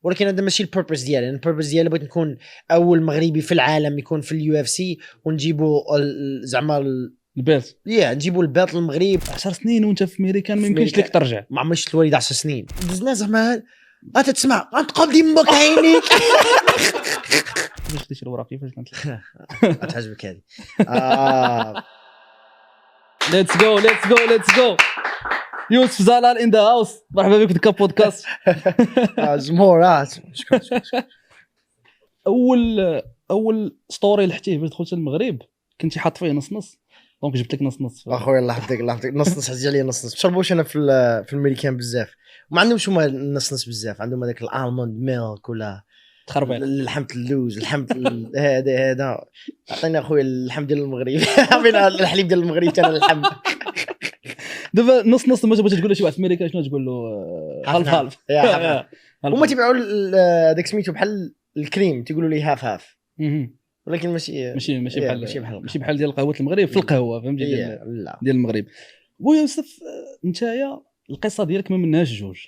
ولكن هذا ماشي البيربز ديالي. البيربز ديالي بغيت نكون اول مغربي في العالم يكون في اليو اف سي ونجيبوا زعما البيت نجيبوا الباط للمغرب. 10 سنين وانت في امريكان ما يمكنش لك ترجع. ما عمرش الوالد 10 سنين دزنا زعما تسمع غتقبض يمك عينيك. باش خديتي الوراق كيفاش كانت تعجبك هذه؟ ليتس جو يوسف زلال ان ذا هاوس. مرحبا بك في كاب بودكاست. زمورات. اول ستوري لحتيه باش دخلت المغرب كنتي حاط فيه نص دونك جبت لك نص. اخويا الله يحفظك نص حجي عليا نص. شربوش انا في الامريكان بزاف وما عندهمش هما نص بزاف. عندهم هذاك الالموند ميلك ولا تخربيق اللحمة اللوز هذا عطينا اخويا اللحم ديال المغرب. عطينا الحليب ديال المغرب تاع اللحم. دابا نص ما تبغيش تقول له شي واحد في امريكا شنو تقول له؟ هالف هما تيبيعوا داك سميتو بحال الكريم تيقولوا لي هاف ولكن ماشي بحال ديال قهوه المغرب في القهوه فهمتي ديال المغرب. بويا يوسف نتايا القصه ديالك ما منهاش جوج.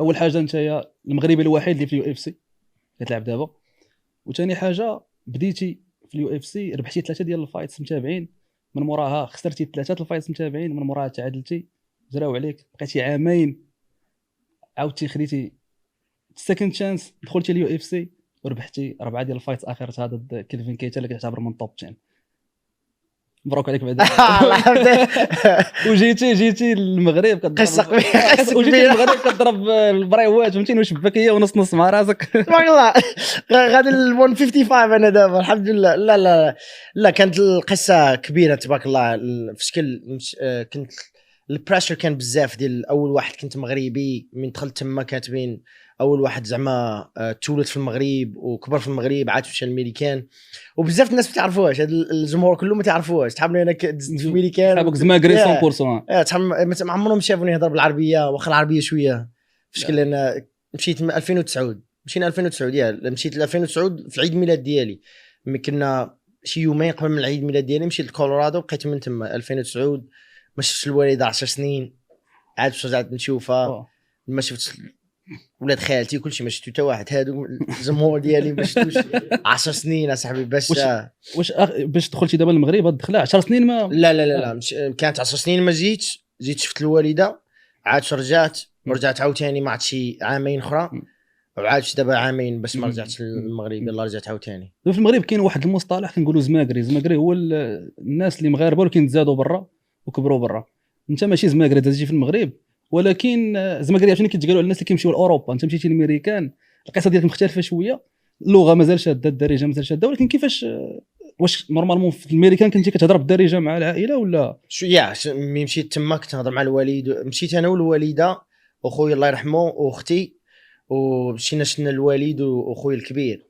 اول حاجه نتايا المغربي الوحيد اللي في اليو اف سي كتلعب دابا، وثاني حاجه بديتي في اليو اف سي ربحتي 3 ديال الفايتس متابعين، من موراها خسرتي 3 الفايتس متابعين، من موراها تعادلتي جراو عليك بقيتي عامين عاودتي خديتي سكند شانس دخلتي اليو اف سي وربحتي 4 ديال الفايتس اخرتها ضد كيلفين كيتا اللي كيعتبر من توب 10. مبروك عليك بعدا. وجيتي للمغرب وجيتي للمغرب كضرب البريوات فهمتيني وشباكيه ونص مع راسك. تبارك الله غادي ال 155 انا دابا الحمد لله. لا كانت القصه كبيره تبارك الله. في شكل كنت البريشر كان بزاف ديال اول واحد كنت مغربي من دخلت تما كاتبين اول واحد زعما تولد في المغرب وكبر في المغرب عاد مشى للميريكان وبزاف الناس ما تعرفوهاش. هذا الجمهور كله ما تعرفوهاش. تحبني انا في الميريكان حابك زماكري 100%. ما عمرهم شافوني نهضر بالعربيه واخا العربيه شويه في شكل. انا مشيت 2009 مشينا 2009 مشيت ل 2009 في عيد ميلاد ديالي. ملي كنا شي يومين قبل من العيد ميلاد ديالي مشيت لكولورادو بقيت من تما 2009 ما شفتش الوالده 10 سنين عاد رجعت نشوفها. ما شفتش ولاد خالتي كلشي ما شفتو حتى واحد. هادو الجمهور ديالي ما شفتوش 10 سنين اصاحبي. واش باش دخلتي دابا المغرب دخلها 10 سنين ما لا كانت 10 سنين ما جيت شفت الوالده عاد رجعت عاوتاني ما عاد شي عامين اخرى وعادش دابا عامين باش ما رجعتش للمغرب. يلا رجعت عاوتاني. في المغرب كاين واحد المصطلح كنقولوا زماكري هو الناس اللي مغاربه ولكن تزادوا برا وكبروا برا. انت ماشي زماكري تجي في المغرب ولكن زماكري عشان كيتقالوا الناس اللي كيمشيو لاوروبا. انت مشيتي للامريكان القصه ديالك مختلفه شويه. اللغه مازال شاده الدارجه مازال شاده ولكن كيفاش واش نورمالمون في الامريكان كنتي كتهضر بالدارجه مع العائله ولا شو ملي مشيت تما كنت نهضر مع الوالد. مشيت انا والوالده وخويا الله يرحمه واختي ومشينا شفنا الوالد وخويا الكبير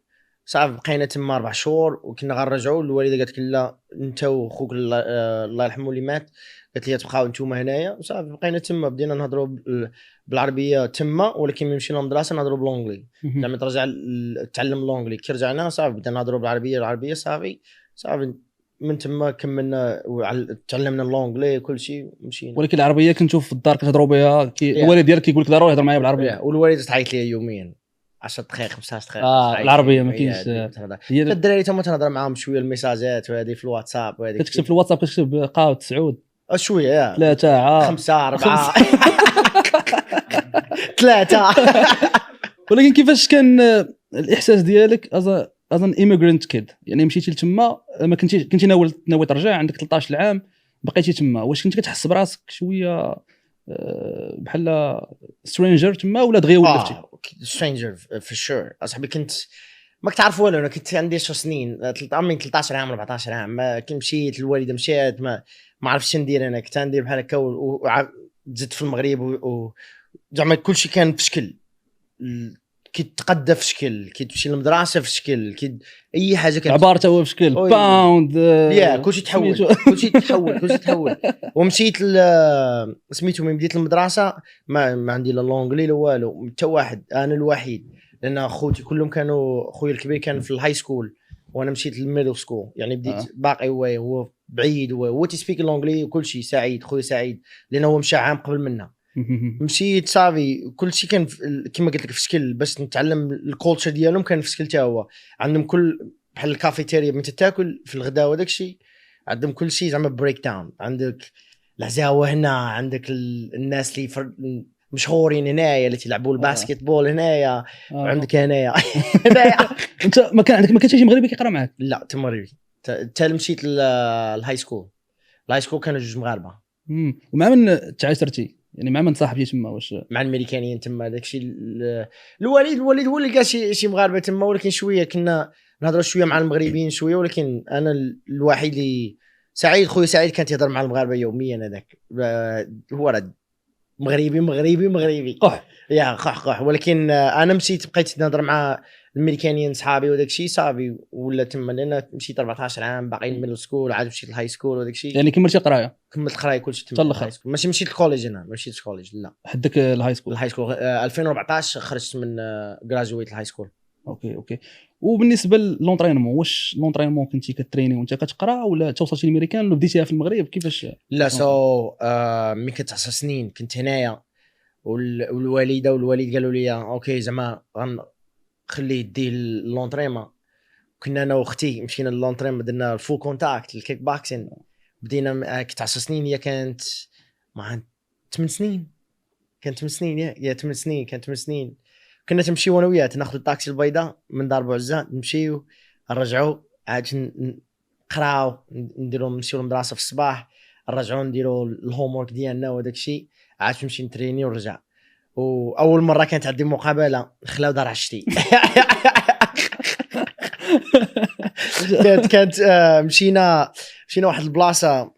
صافي. بقينا تما 4 شهور وكنا غنرجعوا. الوالده قالت لا انت وخوك الله يرحمه اللي مات قالت لي تبقاو نتوما هنايا وصافي. بقينا تما بدينا نهضروا بالعربيه تما ولكن ملي مشينا للمدرسه نهضروا بالانجلي. لما ترجع تعلم الانجلي كي رجعنا صافي بدينا نهضروا بالعربيه صافي من تما كملنا تعلمنا الانجلي كل شيء مشينا. ولكن العربيه كنتو في الدار كتهضروا بها الوالد ديالك كيقول لك ضروري يهضر معايا بالعربيه والوالده تعيط لي يوميا 10 دقائق 15 دقيقه. العربيه ما كاينش. هي الدراري تما تنهضر معاهم شويه الميساجات وهذه في الواتساب وهذه كتكتب في الواتساب كتكتب قاوت سعود شويه 3 5 4 3. ولكن كيفاش كان الاحساس ديالك اظن ايميغرانت كيد يعني مشيتي لتما ما كنتي ناوي ترجع عندك 13 عام بقيتي تما واش كنت كتحس براسك شويه بحال سترينجر تما ولا دغيا ولفتي؟ سترينجر في شور اصاحبي. كنت ما كنت والو. انا كنت عندي 10 سنين من 13 عام 14 عام ما كنت مشيت الوالده مشات ما عرفتش ندير. انا كنت ندير بحال هكا وزدت في المغرب زعما كلشي كان في شكل كيتقدى في شكل كيتمشي للمدرسه في شكل اي حاجه كانت عبارته هو في شكل باوند كلشي تحول ومشيت سميتو من بديت المدرسه ما عندي لا لونغلي لا والو حتى واحد. انا الوحيد لان اخوتي كلهم كانوا خويا الكبير كان في الهاي سكول وانا مشيت للميدل سكول يعني بديت باقي هو بعيد هو تيسبيك لونغلي وكل شيء. سعيد خويا سعيد لانه هو مشى عام قبل منا مشيت صافي كل شيء كان كما قلت لك في سكيل باش نتعلم الكولتشر ديالهم كان في سكيل حتى هو عندهم كل بحال الكافيتيريا من تاكل في الغداء وداك الشيء عندهم كل شيء زعما بريك داون عندك العزاوه هنا عندك الناس اللي مشهورين هنايا اللي تلعبوا الباسكت بول هنايا وعندك هنايا انت ما كان شي مغربي كيقرا معاك؟ لا تم مغربي حتى مشيت للهاي سكول الهاي سكول كانوا جوج مغاربه ومع من تعاشرتي يعني مع من صاحبتي تما واش مع الامريكانيين تما داكشي الوالد هو اللي قال شي مغاربه تما ولكن شويه كنا نهضروا شويه مع المغربيين شويه ولكن انا الوحيد اللي سعيد خويا سعيد كان يهضر مع المغاربه يوميا هذاك هو راه مغربي قح يا قح ولكن انا مشيت بقيت نهضر مع الامريكانيين صحابي وداك الشيء صافي ولا تما لان مشيت 14 عام باقي من السكول عاد مشيت للهاي سكول وداك الشيء يعني كملتي قرايه كملت قرايه كلشي تما الهاي سكول ماشي مشيت للكوليج انا ما مشيتش الكوليج لا حدك الهاي سكول 2014 خرجت من جراجويت الهاي سكول اوكي وبالنسبه للونطرينمون واش لونطرينمون كنتي كتريني وانت كتقرا ولا توصلتي للامريكان ولا بديتيها في المغرب كيفاش؟ لا ملي كنت 10 سنين كنت هنايا والوالده والوالد قالوا لي اوكي زعما خليه يديه لونطرينمون كنا انا واختي مشينا للونطرينمون درنا الفول كونتاكت الكيك بوكسين بدينا كنت 10 سنين هي كانت مع 8 سنين كانت 8 سنين يا 8 سنين كانت 8 سنين كنا تمشي وانا وياه ناخذ الطاكسي البيضاء من دار بوعزة نمشيو نرجعوا عاد نقراو نمشيو للمدرسه في الصباح نرجعوا نديروا الهوم ورك ديالنا وداك الشيء عاد نمشي نتريني ونرجع واول مره كانت عندي مقابله خلاو دار عشتي كانت مشينا واحد البلاصه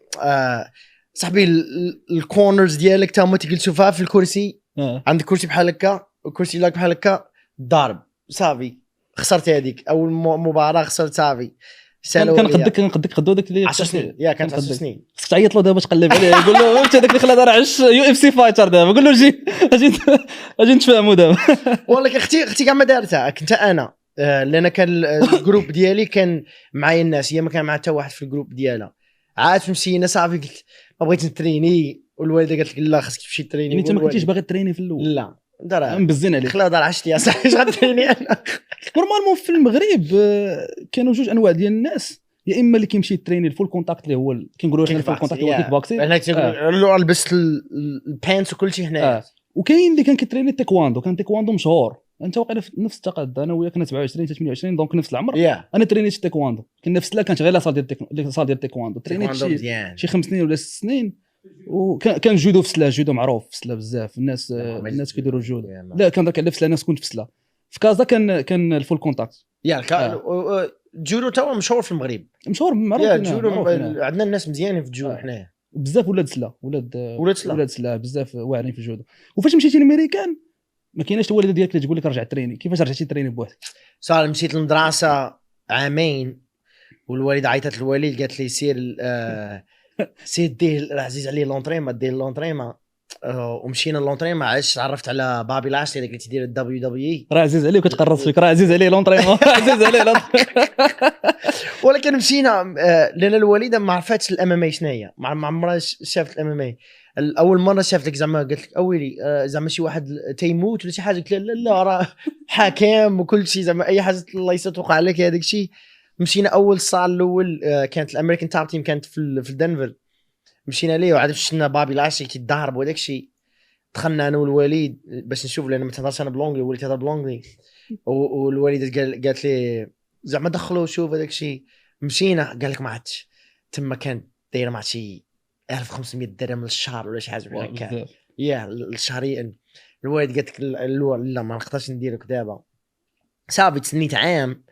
صاحبي الكورنرز ديالك تا هما تجلسوا فيها في الكرسي عندك كرسي بحال هكا وكرسي لك بحال هكا ضارب صافي خسرت هذيك اول مباراه خسرت صافي كنقدك خدو داك اللي 10 سنين يا كانت 10 سنين خصك تعيط له دابا تقلب عليه يقول له انت داك اللي خلا دار عش يو اف سي فايتر دابا قول له اجي نتفاهموا دابا والله اختي كاع ما دارتها كنت انا لان كان الجروب ديالي كان معايا الناس هي ما كان معها حتى واحد في الجروب ديالها عاد مشينا صافي قلت ما بغيت نتريني والوالده قالت لك لا خصك تمشي تريني يعني انت ما كنتيش باغي تريني في الاول لا دار مبزين عليك خلا دار عشتي يا صاحبي اش غتريني انا نورمالمون في المغرب كانوا جوج انواع ديال الناس يا اما اللي كيمشي تريني الفول كونتاكت اللي هو كنقولوا احنا الفول كونتاكت هو كيك بوكسين انا كنقولوا لبست البانس وكل شيء هنا وكاين اللي كان كيتريني التايكواندو كان تايكواندو مشهور انت واقيلا في نفس التقاد انا وياك كنا 27 28 دونك نفس العمر انا ترينيت التايكواندو كنا في السلا كانت غير لا صال ديال التايكواندو ترينيت شي 5 سنين ولا 6 سنين وكان الجودو في السلا الجودو معروف في السلا بزاف الناس كيديروا الجودو لا كان داك اللعب في السلا الناس كنت في السلا في كازا كان الفول كونتاكت الجودو تا مشهور في المغرب مشهور معروف الجودو عندنا الناس مزيانين في الجودو حنايا بزاف ولاد سلا ولاد سلا بزاف واعرين في الجودو وفاش مشيتي للامريكان ما كايناش الوالده ديالك اللي تقول لك رجع تريني كيفاش رجعتي تريني بوحدك صار مشيت للمدرسه عامين والوالده عيطت للوالد قالت لي سير ديه عزيز عليه لونطرينمون دير لونطرينمون ومشينا لونطرينمون علاش تعرفت على بابي لاشلي اللي كنت يدير الدبليو دبليو راه عزيز عليه وكتقرص فيك راه عزيز عليه لونطرينمون عزيز عليه ولكن مشينا لان الوالده ما عرفتش الام ام اي شنو هي ما عمرها شافت الام ام اي اول مره شافت لك زعما قالت لك اويلي زعما شي واحد تيموت ولا شي حاجه قلت لا راه حكام وكل شيء زعما اي حاجه الله يستوقع عليك هذاك الشيء مشينا اول صال الاول كانت الامريكان تاب تيم كانت في دنفر مشينا ليه وعاد شفنا بابي لاشي كيتضارب وداك الشيء دخلنا انا والوالد باش نشوف لان ما تهضرش انا بلونجلي واللي تهضر بلونجلي والوالده قالت لي زعما دخلوا شوف هذاك الشيء مشينا قال لك ما عادش تما كان داير مع شي 1500 درهم للشهر ولا شي حاجه بحال هكا الشهرين الوالد قالت لك لا ما نقدرش نديرك دابا صافي تسنيت عام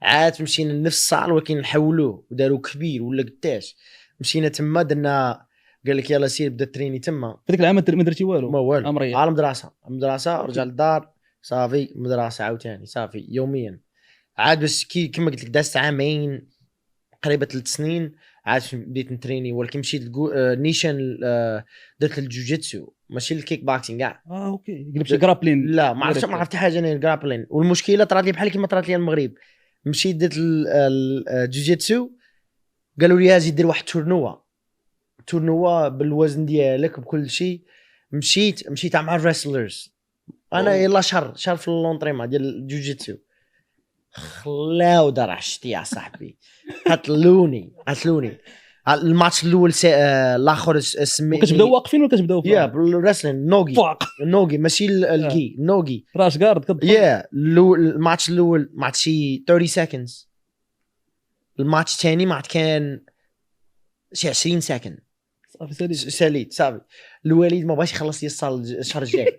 عاد مشينا لنفس الصال ولكن نحولوه وداروا كبير ولا قداش مشينا تما درنا قال لك يلا سير بدا تريني تما في ذاك العام ما درتي والو ما والو عالم مدرسه رجع للدار صافي مدرسه عاوتاني صافي يوميا عاد بس كيما قلت لك دازت عامين قريبه 3 سنين عاد بديت نتريني ولكن مشيت نيشان درت الجوجيتسو ماشي الكيك بوكسينغ كاع اوكي قلبتي جرابلين لا ما عرفت حاجه انا الجرابلين والمشكله طرات لي بحال كيما طرات لي المغرب مشيت درت الجوجيتسو قالوا لي اجي دير واحد تورنوا بالوزن ديالك بكل شيء مشيت مع الريسلرز انا يلا شهر في اللونطريمون ديال الجوجيتسو خلاو درعشتي يا صاحبي قتلوني الماتش الاول الاخر سمي كتبداو واقفين ولا كتبداو يا بالرسلين نوغي ماشي الكي نوغي راش كارد يا الماتش الاول مع شي 30 سكندز الماتش الثاني ما كان شي 20 سكند صافي ساليت صافي الوالد ما بغاش يخلص لي الصال الشهر الجاي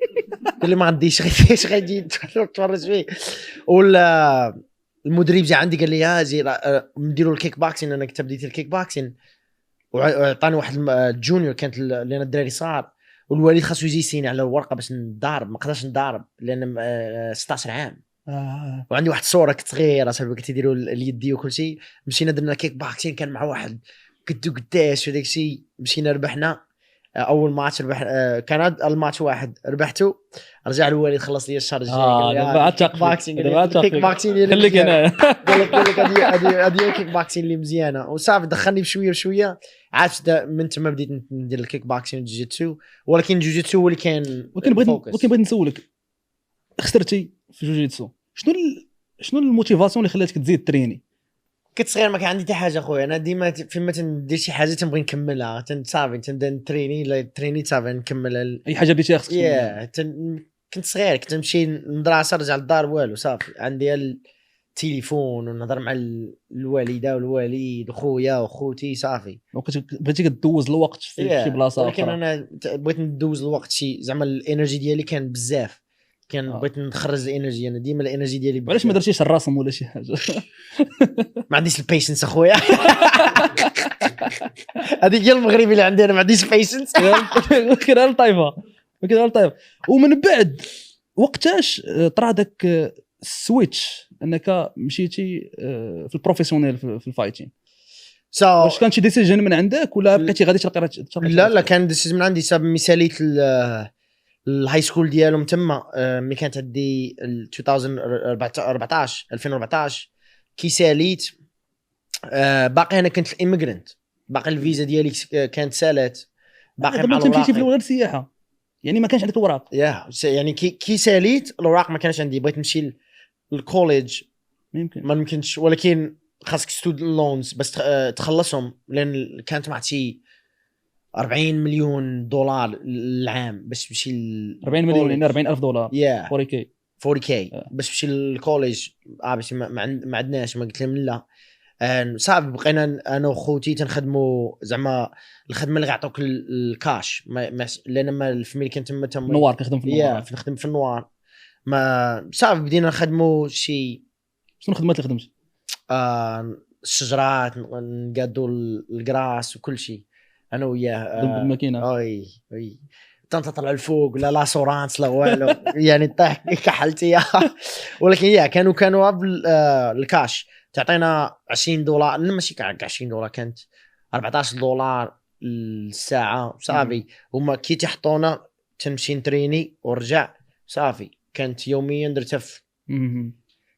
قال لي ما عنديش غيجي تفرج فيه ولا المدرب جا عندي قال لي اجي نديروا الكيك بوكسين انا كنت بديت الكيك بوكسين وعطاني واحد الجونيور كانت لان الدراري صغار والوالد خاصو يجي يسيني على الورقه باش نضارب ما قدرش نضارب لان 16 عام وعندي واحد الصوره كنت صغيره صاحبي كنت يديروا اليدي وكل شيء مشينا درنا كيك بوكسين كان مع واحد كنت قداش وداك الشيء مشينا ربحنا اول ماتش ربح كان الماتش واحد ربحته رجع الوالد خلص لي الشهر الجاي دابا كيك بوكسين خليك انا قال لك هذه كيك بوكسين اللي مزيانه وصافي دخلني بشويه عرفت من تما بديت ندير الكيك بوكسين والجوجيتسو ولكن الجوجيتسو هو اللي كان ولكن بغيت نسولك خسرتي في الجوجيتسو شنو الموتيفاسيون اللي خلاتك تزيد تريني كنت صغير ما كان عندي حتى حاجه خويا انا ديما فيما تندير شي حاجه تنبغي نكملها تنصافي تنبدا نتريني صافي نكمل اي حاجه بديتيها خصك كنت صغير كنت نمشي للمدرسه نرجع للدار والو صافي عندي التليفون ونهضر مع الوالده والوالد وخويا وخوتي صافي بغيتي كدوز الوقت في شي بلاصه ولكن انا بغيت ندوز الوقت شي زعما الانرجي ديالي كان بزاف كان بغيت نخرج الانرجي انا ديما الانرجي ديالي علاش ما درتيش الرسم ولا شي حاجه ما عنديش البيشنس اخويا هذيك هي المغربي اللي عندي انا ما عنديش بيشنس كده الطايفه ومن بعد وقتاش طرا داك السويتش انك مشيتي في البروفيسيونيل في الفايتين واش كان شي ديسيجن من عندك ولا بقيتي غادي تلقى لا كان ديسيجن من عندي سبب مثاليت الهاي سكول ديالهم تما ملي كانت عندي 2014 كي ساليت باقي انا كنت الاميغرانت باقي الفيزا ديالي كانت سالات باقي مع الوراق مشيتي في الاول السياحه يعني ما كانش عندك الوراق يعني كي ساليت الوراق ما كانش عندي بغيت نمشي للكوليج ما يمكنش ولكن خاصك ستودنت لونز بس تخلصهم لان كانت مع شي 40 مليون دولار العام باش تمشي 40 مليون يعني 40,000 دولار 40K باش تمشي للكوليج باش ما عندناش ما قلت لهم لا صعب بقينا انا وخوتي تنخدموا زعما الخدمه اللي يعطوك الكاش لان ما الفاميلي كانت تما نوار كنخدم في النوار نخدم في النوار ما صعب بدينا نخدموا شي شنو الخدمات اللي خدمت الشجرات نقادوا الكراس وكل شيء انا وياه بالماكينه اي تنطلع الفوق لا لاسورانس لا والو يعني طاح كحلتي ولكن كانوا الكاش تعطينا $20 ماشي كاع $20 كانت $14 الساعه صافي هما كي تحطونا تمشي نتريني ورجع صافي كانت يوميا درتها في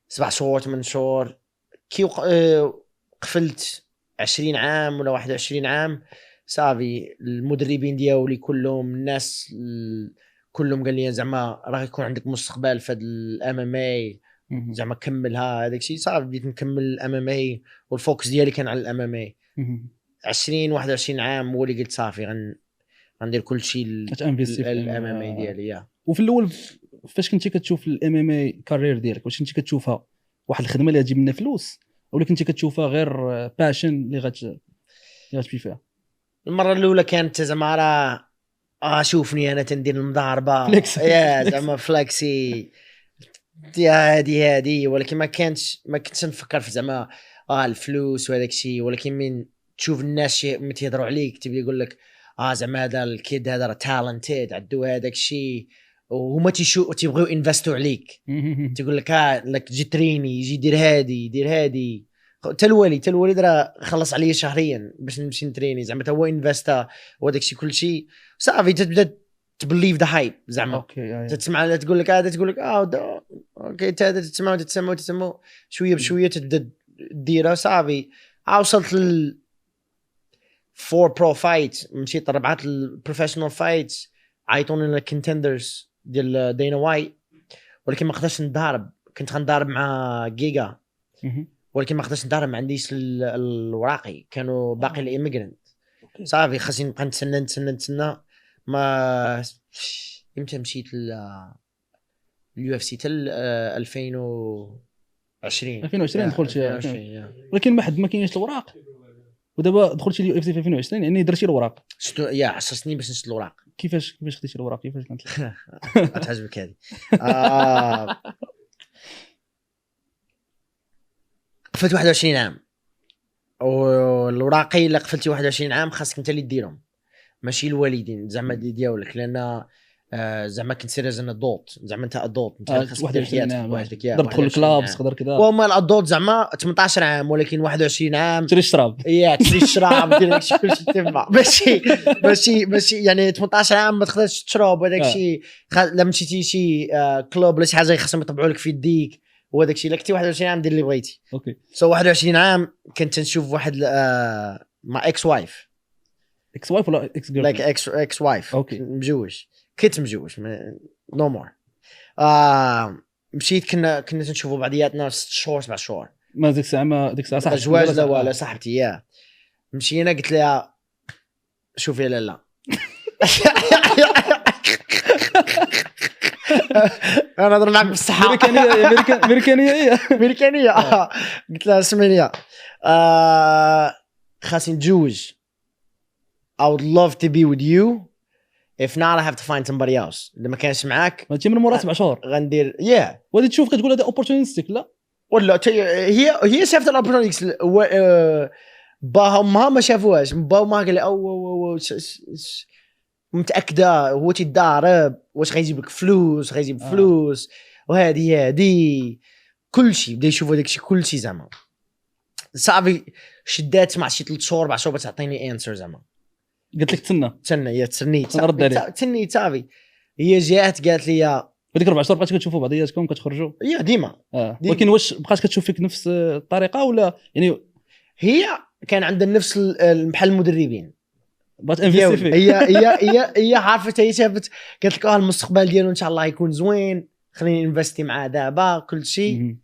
7 شهور 8 شهور كي قفلت 20 عام ولا 21 عام صافي المدربين ديالي كلهم الناس كلهم قال لي زعما راه يكون عندك مستقبل في هذا الام ام اي زعما كملها هذاك الشيء صافي بديت نكمل الام ام اي والفوكس ديالي كان على الام ام اي 21 عام هو اللي قلت صافي غندير كل شيء الام ام اي ديالي وفي الاول فاش كنتي كتشوف الام ام اي كارير ديالك واش كنتي كتشوفها واحد الخدمه اللي تجيب لنا فلوس ولا كنتي كتشوفها غير باشن اللي غتمشي فيها المره الاولى كانت زعما راه شوفني انا تندير المضاربه زعما فلكسي هادي ولكن ما كنتش نفكر في زعما الفلوس وهذاك الشيء ولكن من تشوف الناس متيهضروا عليك تبي يقول لك زعما هذا الكيد هذا راه تالنتد عندو هذاك الشيء وهما تيبغيو انفستوا عليك تقول لك لك جي تريني يجي دير هادي حتى الوالد راه خلص عليا شهريا باش نمشي نتريني زعما حتى هو انفستا وداك الشيء كل شيء صافي تبدا تبليف ذا هايب زعما تسمع تقول لك اوكي تسمع شويه بشويه تبدا ديرها صافي وصلت ل 4 برو فايت مشيت 4 البروفيشنال فايت عيطوني لنا كونتندرز ديال دينا وايت، ولكن ما قدرتش نضارب. كنت غنضارب مع جيجا ولكن ما قدرتش نضارب، ما عنديش الوراقي، كانوا باقي الإيميغرانت. صافي خاصني نبقى نتسنى. ما امتى مشيت اليو اف سي تل 2020 دخلت 2020 ولكن ما حد ما كاينش الوراق. ودابا دخلتي اليو اف سي في 2020 يعني درتي الوراق. يا 10 سنين باش نشد الوراق. كيفاش خديتي الوراق؟ كيفاش كانت تعجبك هذه؟ قفلت 21 عام، والوراقي اللي قفلتي 21 عام خاصك انت اللي ديرهم، ماشي الوالدين زعما ديالك، لان زعما كنت زعما ادولت، زعما انت ادولت، انت خاصك دير حياتك بوحدك. تقدر تدخل الكلاب، تقدر كذا. وهما الادولت زعما 18 عام، ولكن 21 عام تشري الشراب. تشري الشراب دير داكشي كلشي تما. ماشي يعني 18 عام ما تقدرش تشرب هذاك الشيء. لا مشيتي شي كلوب ولا شي حاجه خاصهم يطبعوا لك في يديك وهذاك الشيء. كنتي 21 عام دير اللي بغيتي. اوكي 21 عام كنت نشوف واحد مع اكس وايف ولا اكس جيرل؟ لايك اكس وايف. اوكي مجوج، كنت مجوج نو مور. مشيت كنا نشوفوا بعضياتنا 6 شهور 7 شهور. ما ديك الساعه صح جواز لا ولا صاحبتي. مشينا قلت لها شوفي لا انا نهضر معك بالصحه. امريكانيه قلت لها اسمعي خاصني نتزوج. I would love to be with you. If not, I have to find somebody else. لما كانش معاك ماشي من مورا 7 شهور غندير ودي تشوف كتقول هذا opportunistic. لا ولا هي شافت الاوبورتونيتي. باها وامها ما شافوهاش. با وما قال او متاكده هو تيضارب واش غيجيب لك فلوس، غيجيب فلوس وهذه كل شيء بدا يشوف هذاك الشيء كل شيء. زعما صافي شدات مع شي 3 شهور 4 شهور باش تعطيني انسر. زعما قلت لك تسنيت نرد عليك. صافي هي جات قالت لي بديك 4 شهور بقيتوا كتشوفوا بعضياتكم كتخرجوا ديما. ولكن واش بقات كتشوف فيك نفس الطريقه ولا يعني هي كان عندها نفس المحل المدربين بغات انفيستي فيك؟ هي عرفت، هي شافت قالت لك المستقبل ديالو ان شاء الله يكون زوين، خليني انفستي معاه دابا كل شيء.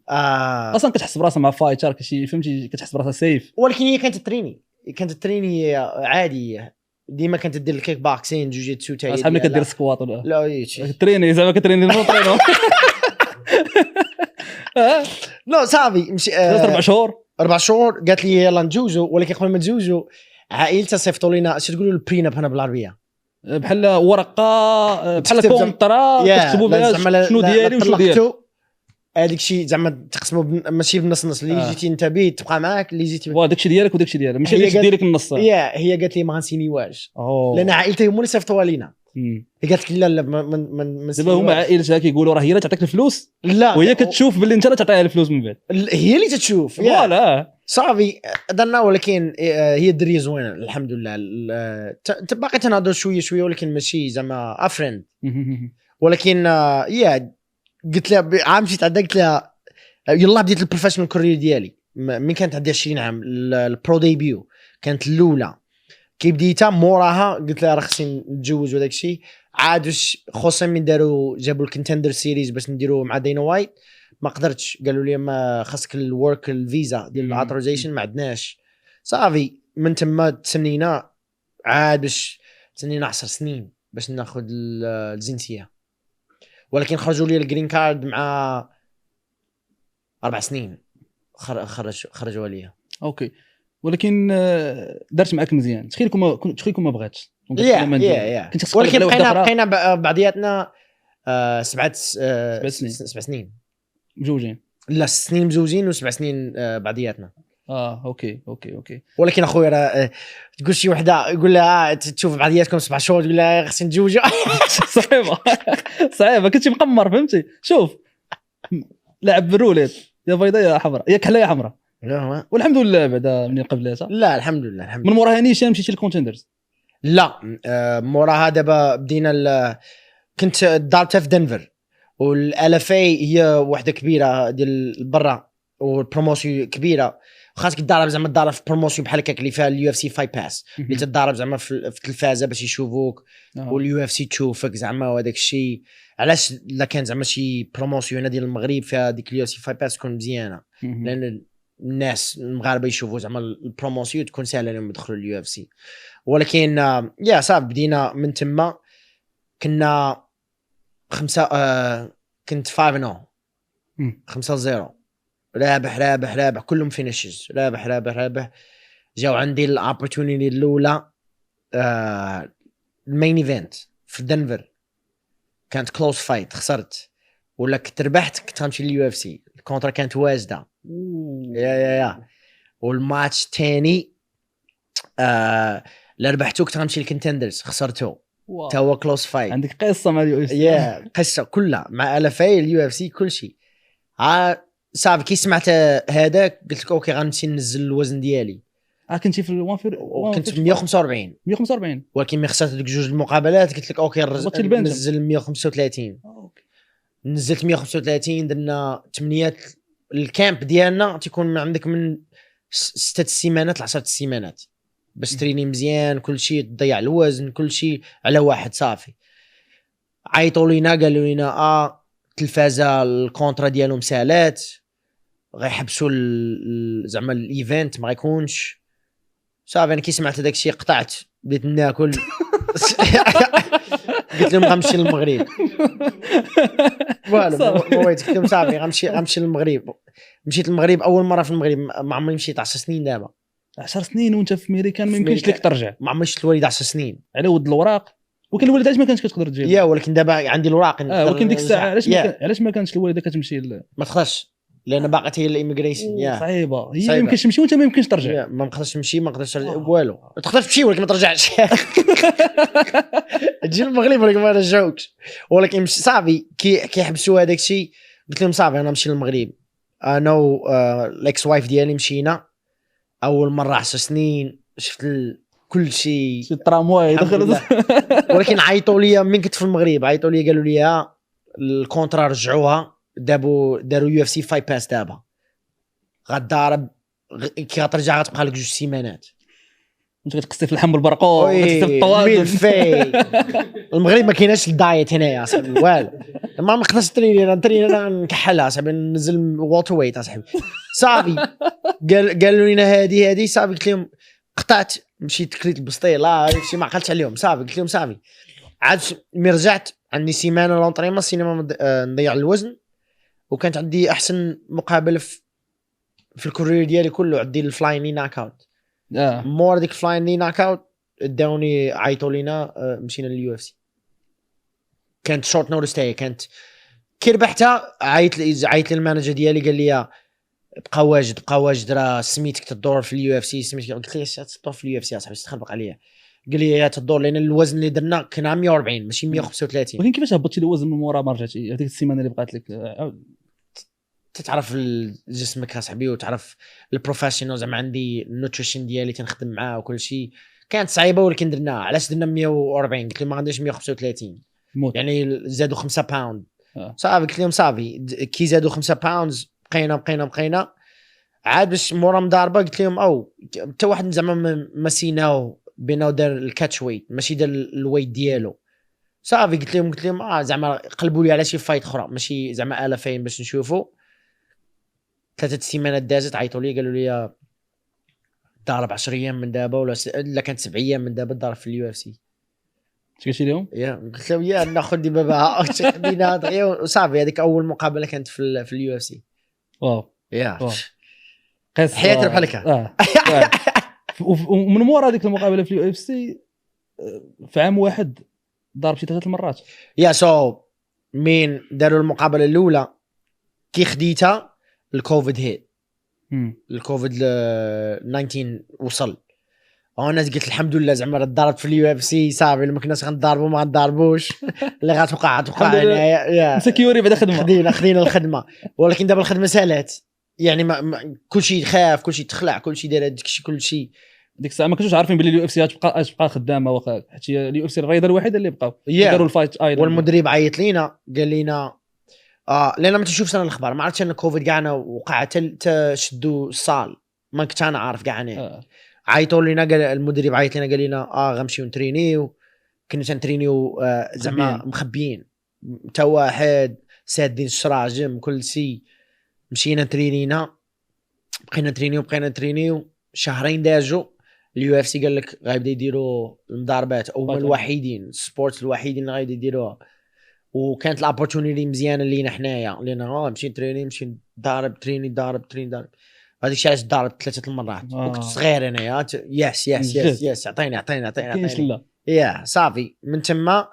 اصلا كتحس براسها مع فايتر كشي فهمتي، كتحس براسها سيف. ولكن هي كانت تريني عادي، ديما كانت دير الكيك بوكسين جوجيتسو تاعي. اصحاب اللي كدير سكوات ولا لا تريني زعما كتريني المونطرينو. لا صافي مشي 4 شهور قالت لي يلا نتزوجوا. ولكن قبل ما نتزوجوا عائلتها صيفطوا لنا اش تقولوا البريناب هنا بالعربيه، بحال ورقه بحال كونطرا تكتبوا بها شنو ديالي وشنو ديالك. هذاك الشيء زعما تقسموا ماشي بالنص اللي جيتي انت بيت تبقى معاك، اللي جيتي داك الشيء ديالك وداك الشيء ديالها، ماشي اللي ديالك النص. هي قالت لي ما غنسينيواش لان عائلتي هما اللي صيفطوها لينا. هي قالت لي لا ما دابا هما عائلتها كيقولوا راه هي اللي تعطيك الفلوس، لا وهي كتشوف باللي انت اللي تعطيها الفلوس من بعد. هي اللي تتشوف فوالا صافي درنا. ولكن هي الدريه زوينه الحمد لله. باقي تنهضر شويه ولكن ماشي زعما افريند. ولكن قلت لها عام مشيت عندها قلت لها يلا بديت البروفيشنال كارير ديالي من كانت عندي 20 عام. البرو ديبيو كانت الاولى كي بديتها. موراها قلت لها راه خصني نتزوج وداك الشيء. عاد خصوصا من جابوا الكونتندر سيريز باش نديروا مع دينا وايت، ما قدرتش. قالوا لي ما خاصك الورك الفيزا ديال الاوثرايزيشن، ما عندناش. صافي من تما تسنينا عاد باش تسنينا 10 سنين باش ناخذ الجنسيه. ولكن خرجوا لي الجرين كارد مع 4 سنين خرجوا لي. اوكي ولكن دارت معك مزيان. تخيلكم ما بغاتش. ولكن بقينا بعضياتنا 7 سنين مزوجين. لا 6 سنين مزوجين و7 سنين بعضياتنا. اوكي ولكن اخويا راه تقول شي وحده يقول لها تشوف بعضياتكم 7 شهور تقول لها خصني نتزوجوا. صعيبه كنتي مقمر فهمتي. شوف لعب بالروليت يا بيضاء يا حمراء يا كحله يا حمراء. والحمد لله بعدا منين قبلتها. لا الحمد لله من موراها نيشان مشيتي للكونتندرز. لا موراها دابا بدينا كنت دارت في دنفر، والالفي هي وحده كبيره ديال برا والبروموسيون كبيره، وخاصك تضارب زعما تضارب في بروموسيون بحال هكاك اللي فيها اليو اف سي فاي باس اللي تضارب زعما في التلفازه باش يشوفوك واليو اف سي تشوفك زعما وهذاك الشيء. علاش لا كان زعما شي بروموسيون ديال المغرب فيها ديك اليو اف سي فاي باس تكون مزيانه لان الناس المغاربه يشوفوا زعما البروموسيون تكون سهله لهم يدخلوا اليو اف سي. ولكن يا صافي بدينا من تما كنا 5 كنت 5-0 رابح كلهم فينيشز رابح. جاو عندي الابورتونيتي الاولى المين ايفنت في دنفر كانت كلوز فايت خسرت ولا كنت ربحت كنت غنمشي لليو اف سي. الكونترا كانت واجده يا والماتش الثاني لا ربحتو كنت غنمشي للكونتندرز خسرتو تا هو كلوز فايت. عندك قصه مع اليو اف سي؟ يا قصه كلها مع الافاي اليو اف سي كل شيء. صافي كي سمعت هذاك قلت لك اوكي غنمشي ننزل الوزن ديالي. كنتي في كنت 145 ولكن ملي خسرت ديك جوج المقابلات قلت لك اوكي ننزل 135. نزلت 135 درنا 8 الكامب ديالنا تيكون عندك من 6 سيمانات ل 10 سيمانات باش تريني مزيان كل شيء تضيع الوزن كل شيء على واحد صافي. عيطوا لينا قالوا لنا التلفازه الكونترا ديالهم سالات غيحبسوا زعما الايفنت ما غيكونش صافي. انا كي سمعت هذاك الشيء قطعت بديت ناكل قلت لهم غنمشي للمغرب والو بغيت قلت لهم صافي غنمشي للمغرب. مشيت للمغرب اول مره في المغرب ما عمري مشيت 10 سنين دابا 10 سنين وانت في امريكان ما يمكنش لك ترجع. ما عمري شفت الوالد 10 سنين على ود الوراق وكان الوالد ما كانش كتقدر تجيب يا ولكن دابا عندي الوراق ولكن ديك الساعه علاش ما كانش الوالده كتمشي ما تقدرش لان باقات هي الاميغريشن صعيبه هي ما يمكنش تمشي وانت ما يمكنش ترجع. ما نقدرش تمشي ما نقدرش والو تقدر تمشي ولكن ما ترجعش تجي المغرب ولكن ما رجعوكش. ولكن صافي كي حبسوا هذاك الشيء قلت لهم صافي انا نمشي للمغرب. انا الاكس وايف ديالي مشينا اول مره 10 سنين شفت كل شيء شي الترامواي دخلت ولكن عيطوا لي من كنت في المغرب عيطوا لي قالوا لي الكونترا رجعوها داروا يو اف سي فاي باس دابا غتضارب كي غترجع غتبقى لك 2 سيمانات انت كتقصي في اللحم والبرقوق وكتقصي في الطوال. المغرب ما كايناش الدايت هنايا اصاحبي والو ما نقدرش نتريني انا نكحلها اصاحبي ننزل ووتر ويت اصاحبي صافي. قالوا لنا هذه صافي قلت لهم قطعت مشيت كليت البسطيله شي ما عقلتش عليهم صافي قلت لهم صافي عاد ملي رجعت عندي سيمانه لونطريمون السينما نضيع الوزن وكانت عندي احسن مقابله في الكورير ديالي كله عندي الفلاين لي ناك اوت مور ديك فلاين لي ناك اوت داوني عيطوا لينا مشينا لليو اف سي. كانت شورت نوتس تاعي كانت كي ربحتها عيط للمانجر ديالي قال لي بقى واجد راه سميتك تدور في اليو اف سي سميتك. قلت له تدور في اليو اف سي اصاحبي تخربق عليا. قال لي يا تدور لان الوزن اللي درنا كان 140 ماشي 135. ولكن كيفاش هبطتي الوزن من مورا ما رجعتي هذيك السيمانه اللي بقات لك؟ تتعرف جسمك اصاحبي وتعرف البروفيشنال زعما عندي النوتريشن ديالي تنخدم معاه وكل شيء كانت صعيبه ولكن درناها. علاش درنا 140 قلت لهم ما عنديش 135 يعني زادوا 5 باوند صافي. قلت لهم صافي كي زادوا 5 باوند بقينا عاد باش مورا مضاربه قلت لهم حتى واحد زعما مسيناو بينه ودار الكاتش ويت ماشي دار الويت ديالو صافي. قلت لهم زعما قلبوا لي على شي فايت اخرى ماشي زعما 2000 باش نشوفوا. 3 سيمانات دازت عيطوا لي قالوا لي ضارب 10 ايام من دابا ولا كانت 7 ايام من دابا ضارب في اليو اف سي. اش قلتي لهم؟ قلت لهم ناخذ دي بابا خدينا وصافي. هذيك اول مقابله كانت في اليو اف سي. واو حياتي بحال هكا. ومن مورا هذيك المقابله في اليو اف سي في عام واحد ضرب شي 3 مرات. مين داروا المقابله الاولى كي خديتها الكوفيد هيت الكوفيد 19 وصل انا قلت الحمد لله زعما ضربت في اليو اف سي صافي ما كناش غنضربوا ما غنضربوش اللي غتوقع هنايا مسكيوري بعد خدمه خدينا الخدمه. ولكن دابا الخدمه سالات يعني كلشي خاف كلشي تخلع كلشي دار داكشي كلشي. ديك الساعه ما كنتوش عارفين بلي اليو اف سي تبقى خدامه واخا حيت اليو اف سي الرياضه الوحيده اللي بقاو داروا الفايت ايضا. والمدرب عيط لينا قال لنا لان ما تشوفش انا الاخبار ما عرفتش ان كوفيد كاعنا وقع حتى شدوا الصال ما كنت انا عارف كاع انا عيطوا لينا قال المدرب عيط لنا قال لنا غنمشيو نترينيو كنا تنترينيو زعما مخبيين تا واحد سادين الشراجم كل شيء مشينا ترينينا بقينا نترينيو شهرين داجو اليو اف سي قال لك غايبدا يديروا المضاربات او من الوحيدين السبورت الوحيدين اللي غايبدا يديروها وكانت الابورتونيتي مزيانه لينا حنايا لينا نمشي نتريني نمشي نضارب تريني ضارب هذيك الشيء علاش ضاربت 3 المرات وكنت صغير انايا يس عطيني يا صافي من تما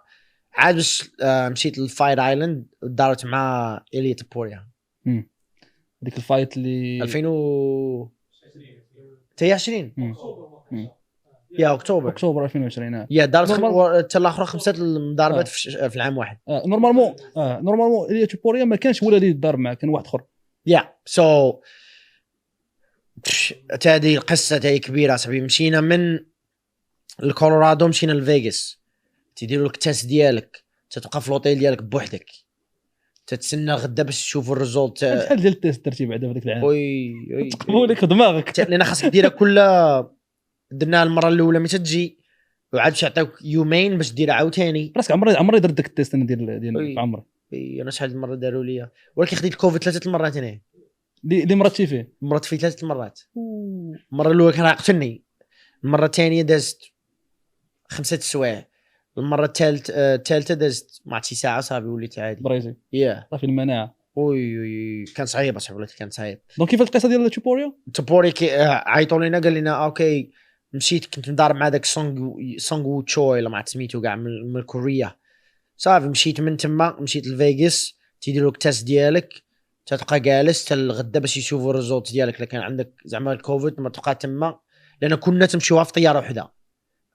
عاد مشيت للفايت ايلاند ودارت مع إليت بوريا ديك الفايت اللي 2020 يا اكتوبر 2020 يا دارت حتى الاخر 5 المضاربات في العام واحد نورمالمون إليت بوريا ما كانش ولا اللي يضارب معاه كان واحد اخر يا سو هذه القصه تاعي كبيره صاحبي مشينا من الكولورادو مشينا لفيغاس تيديروا لك التاس ديالك تتبقى في لوطيل ديالك بوحدك تتسنى غدا باش تشوف الريزولت شحال ديال التيست درتي بعدا في ديك العام وي تقبوا لك دماغك لان خاصك ديرها كل درناها المره الاولى ملي تجي وعاد باش يعطيوك يومين باش ديرها عاوتاني راسك عمري درت داك التيست انا ديال في عمري انا شحال المره داروا لي ولكن خديت الكوفيد 3 المرات انا اللي مرضتي فيه مرضت فيه 3 مرات المره الاولى كان قتلني المره الثانيه دازت 5 سوايع المره الثالثه دازت مع شي ساعه صافي وليت عادي بريزي صافي المناعه وي كان صعيب اصاحبي ولات كان صعيب دونك كيف القصه ديال توبوريا عيطوا لينا قال لنا اوكي مشيت كنت مضارب مع داك سونغ تشوي ما سميتو كاع من كوريا صافي مشيت من تما مشيت لفيغاس تيديروا لك التاست ديالك تتبقى جالس حتى الغدا باش يشوفوا الريزولت ديالك الا كان عندك زعما الكوفيد ما تبقى تما لان كنا تمشيوها في طياره وحده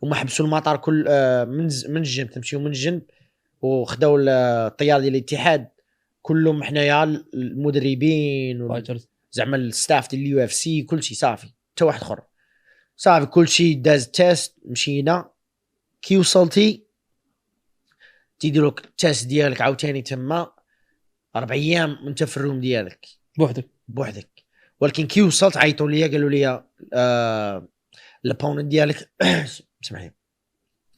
هما حبسوا المطار كل من الجنب تمشيو من الجنب وخداو الطياره ديال الاتحاد كلهم حنايا المدربين زعما الستاف ديال اليو اف سي كل شيء صافي حتى واحد اخر صافي كل شيء داز تيست مشينا كي وصلتي تيديروا لك التيست ديالك عاوتاني تما 4 ايام وانت في الروم ديالك بوحدك ولكن كي وصلت عيطوا لي قالوا لي البوننت ديالك سمحي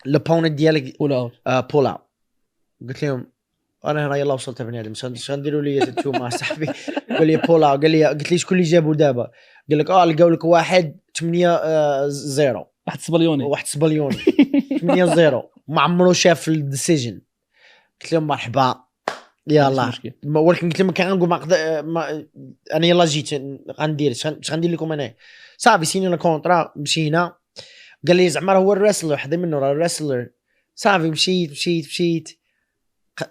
البوننت ديالك بولا قلت لهم انا هنا يلا وصلت بني ادم شنو نديروا لي انتوما صاحبي قال لي بولا قال لي قلت لي شكون اللي جابوا دابا قال لك لقاو لك 1-8-0 واحد صبليوني 8-0 ما عمرو شاف الديسيجن قلت لهم مرحبا يلا ولكن قلت لهم كان نقول انا يلا جيت غندير اش غندير لكم انا صافي سينينا كونطرا مشينا قال لي زعما هو الرسلر حدا منه راه الرسلر صافي مشيت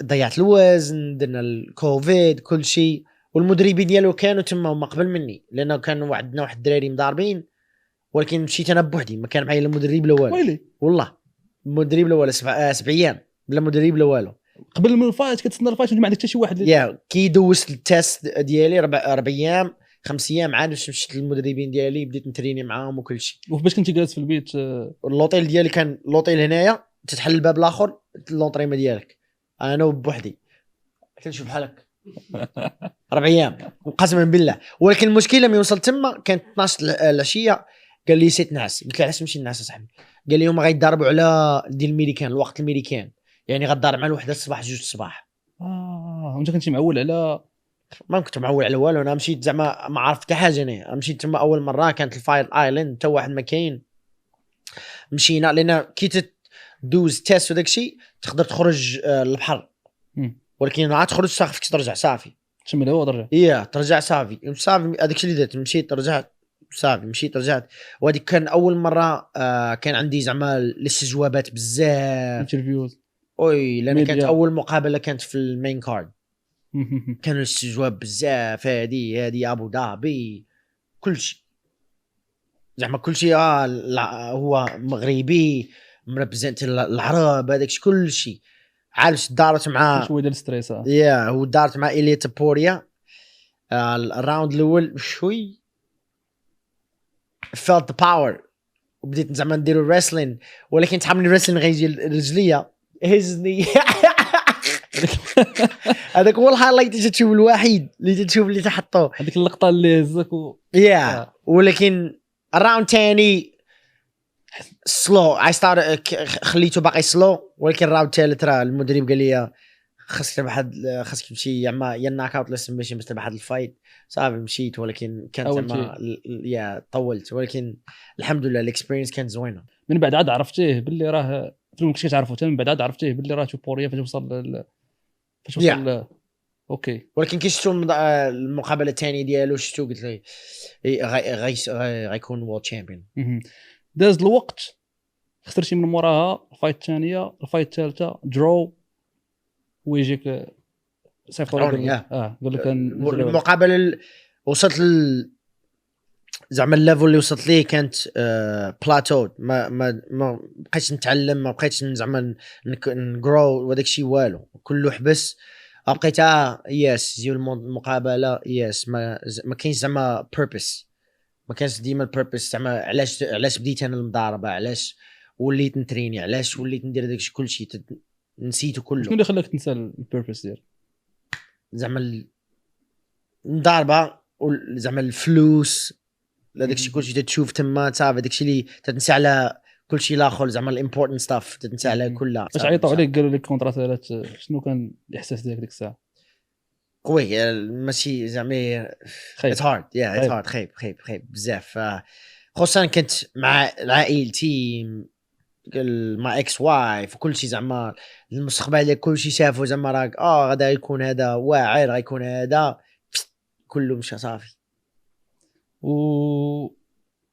ضيعت الوزن درنا الكوفيد كل شيء والمدربين ديالو كانوا تما هما قبل مني لانه كانوا عندنا واحد الدراري مضاربين ولكن مشيت انا بوحدي ما كان معايا المدرب الاول والله المدرب الاول 7 ايام بلا مدرب لا والو قبل من الفايت كتسنى الفايت وانت ما عندك حتى شي واحد كي دوزت التيست ديالي 4 ايام 5 ايام عاد مشيت للمدربين ديالي بديت نتريني معاهم وكل شيء وفاش كنتي جالس في البيت اللوطيل ديالي كان لوطيل هنايا تتحل الباب الاخر لونطريما ديالك انا بوحدي كنشوف بحالك 4 ايام قسما بالله ولكن المشكله ملي وصلت تما كانت 12 العشيه قال لي سيت نعس قلت له علاش نمشي نعس صاحبي قال لي هما غيضربوا على ديال الميريكان الوقت الميريكان يعني غضارب مع الوحده الصباح 2 الصباح وانت كنتي معول على ما كنت معول على والو انا مشيت زعما ما عرفت حتى حاجه انا مشيت تما اول مره كانت الفاير ايلاند حتى واحد ما كاين مشينا لان كي تدوز تيست وداك الشيء تقدر تخرج للبحر ولكن عاد تخرج صافي ترجع صافي تشم الهواء ترجع ترجع صافي هذاك الشيء اللي درت مشيت رجعت صافي رجعت وهذيك كان اول مره كان عندي زعما الاستجوابات بزاف انترفيوز لان كانت اول مقابله كانت في المين كارد كانوا الاستجواب بزاف هذه ابو ظبي كل شيء زعما كل شيء هو مغربي مربزنت العرب هذاك كل شيء عارف دارت مع شويه ديال ستريس هو دارت مع إليت بوريا الراوند الاول شوي felt the power وبديت زعما نديرو الرسلين ولكن تحمل الرسلين غيجي رجليا هزني هذاك هو الهايلايت اللي تشوف الوحيد اللي تشوف اللي تحطوه هذيك اللقطه اللي هزك ولكن الراوند ثاني سلو اي ستارت خليته باقي سلو، ولكن الراوند الثالث راه المدرب قال لي خاصك تربح خاصك تمشي يا ناك اوت لسه ماشي باش تربح هذا الفايت. صافي مشيت، ولكن كانت زعما طولت، ولكن الحمد لله الاكسبيرينس كانت زوينه. من بعد عاد عرفتيه باللي راه ما كنتش تعرفوا حتى من بعد عاد عرفتيه باللي راه توبوريا فاش وصل اوكي. ولكن كي شفتو المقابله الثانيه ديالو شفتو قلت لي غيكون وورلد تشامبيون. داز الوقت خسرتي من موراها الفايت الثانيه، الفايت الثالثه درو ويجيك سيف قال لك المقابله وصلت زعما الليفل اللي وصلت ليه كانت بلاتو، ما بقيتش نتعلم، ما بقيتش زعما نجرو وداك الشيء والو، كله حبس. بقيت يس ديال المقابله يس ما كاينش زعما بيربس، ما كانش ديما البيربس زعما علاش بديت انا المضاربه، علاش وليت نتريني، علاش وليت ندير داكشي كلشي نسيته كله. شنو اللي خلاك تنسى البيربس ديال زعما المضاربه زعما الفلوس داكشي كلشي تشوف تما صافي، داكشي اللي تنسى على كلشي الاخر زعما الامبورتنت ستاف تنسى على كلها. باش عيطوا عليك قالوا لك كونتراتات، شنو كان الاحساس ديالك ديك الساعه؟ قوي ماشي زعما اتس هارد خايب بزاف، خصوصا كنت مع عائلتي مع اكس وايف وكل شيء، زعما المستقبل ديال كل شيء شافوا زعما راك غدا يكون هذا واعر، غيكون هذا كله مشى صافي. و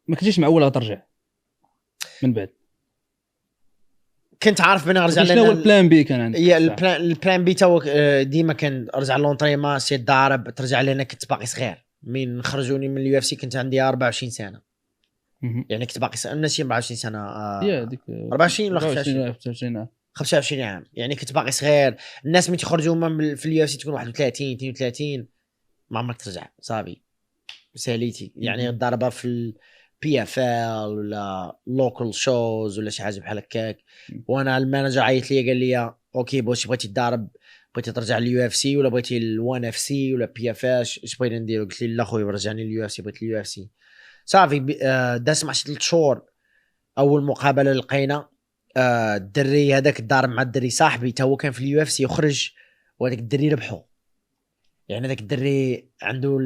ما كنتيش معول ترجع من بعد؟ كنت عارف بان نرجع. شنو هو البلان بي كان عندك؟ هي البلان بي تو ديما كان ارجع لونطريمون سي ضارب ترجع لي. انا كنت باقي صغير من خرجوني من اليو اف سي كنت عندي 24 سنه، يعني كنت باقي ماشي 24 سنه 24 ولا 25 عام، يعني كنت باقي صغير. الناس من تخرجوا في اليو اف سي تكون 31 32 ما عمرك ترجع صافي ساليتي. يعني الضربه في بي اف ال ولا لوكال شوز ولا شي حاجه بحال هكاك، وانا المانجر عيط لي قال لي اوكي واش بغيتي تضارب، بغيتي ترجع لليو اف سي ولا بغيتي ال1 اف سي ولا بي اف اش بغيتي ندير؟ قلت لي لا خويا رجعني لليو اف سي، بغيت اليو اف سي صافي. داز مع 3 شهور اول مقابله لقينا الدري هذاك الضارب مع الدري صاحبي تا هو كان في اليو اف سي وخرج، وهذاك الدري ربحو. يعني هذاك الدري عنده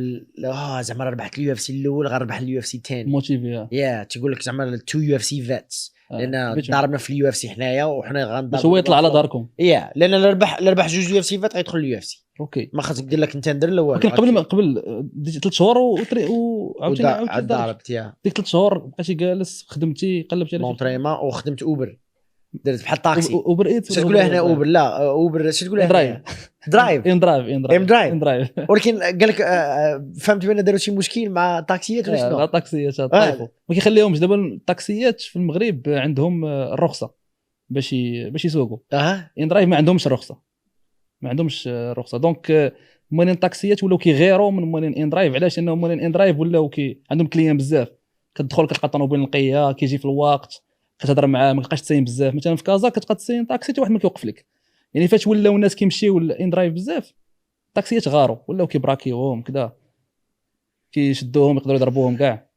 زعما ربحت اليو اف سي الاول غنربح اليو اف سي الثاني موتيفي تقول لك زعما التو يو اف سي فيتس، لان ضربنا في اليو اف سي حنايا وحنا غنضرب باش هو يطلع على داركم. لان اللي ربح جوج يو اف سي فات غيدخل اليو اف سي. اوكي ما خاصك دير لك انت ندير الاول. ولكن قبل ديتي 3 شهور وعاوتاني ضربت ديك 3 شهور بقيتي جالس خدمتي قلبتي على مونطريمون وخدمت اوبر، درت بحال طاكسي اوبر ايت تقول هنا اوبر لا اوبر تقول هنا درايف ولكن قال لك فهمت بان داروا شي مشكل مع الطاكسيات ولا شنو؟ لا طاكسيات طايفوا ما كيخليهمش. دابا الطاكسيات في المغرب عندهم الرخصه باش يسوقوا، ان درايف ما عندهمش الرخصه، ما عندهمش رخصه. دونك مولين الطاكسيات ولاو كيغيروا من مولين ان درايف. علاش؟ لانه مولين ان درايف ولاو عندهم كليان بزاف، كتدخل كتلقى طوموبيل نقيه كيجي في الوقت، كتهضر معاه ما كتبقاش تسين بزاف. مثلا في كازا كتبقى تسين طاكسي حتى واحد ما كيوقف لك. يعني فاش ولاو الناس كيمشيو ان درايف بزاف الطاكسيات غاروا ولاو كيبراكيوهم كذا كيشدوهم يقدروا يضربوهم كاع.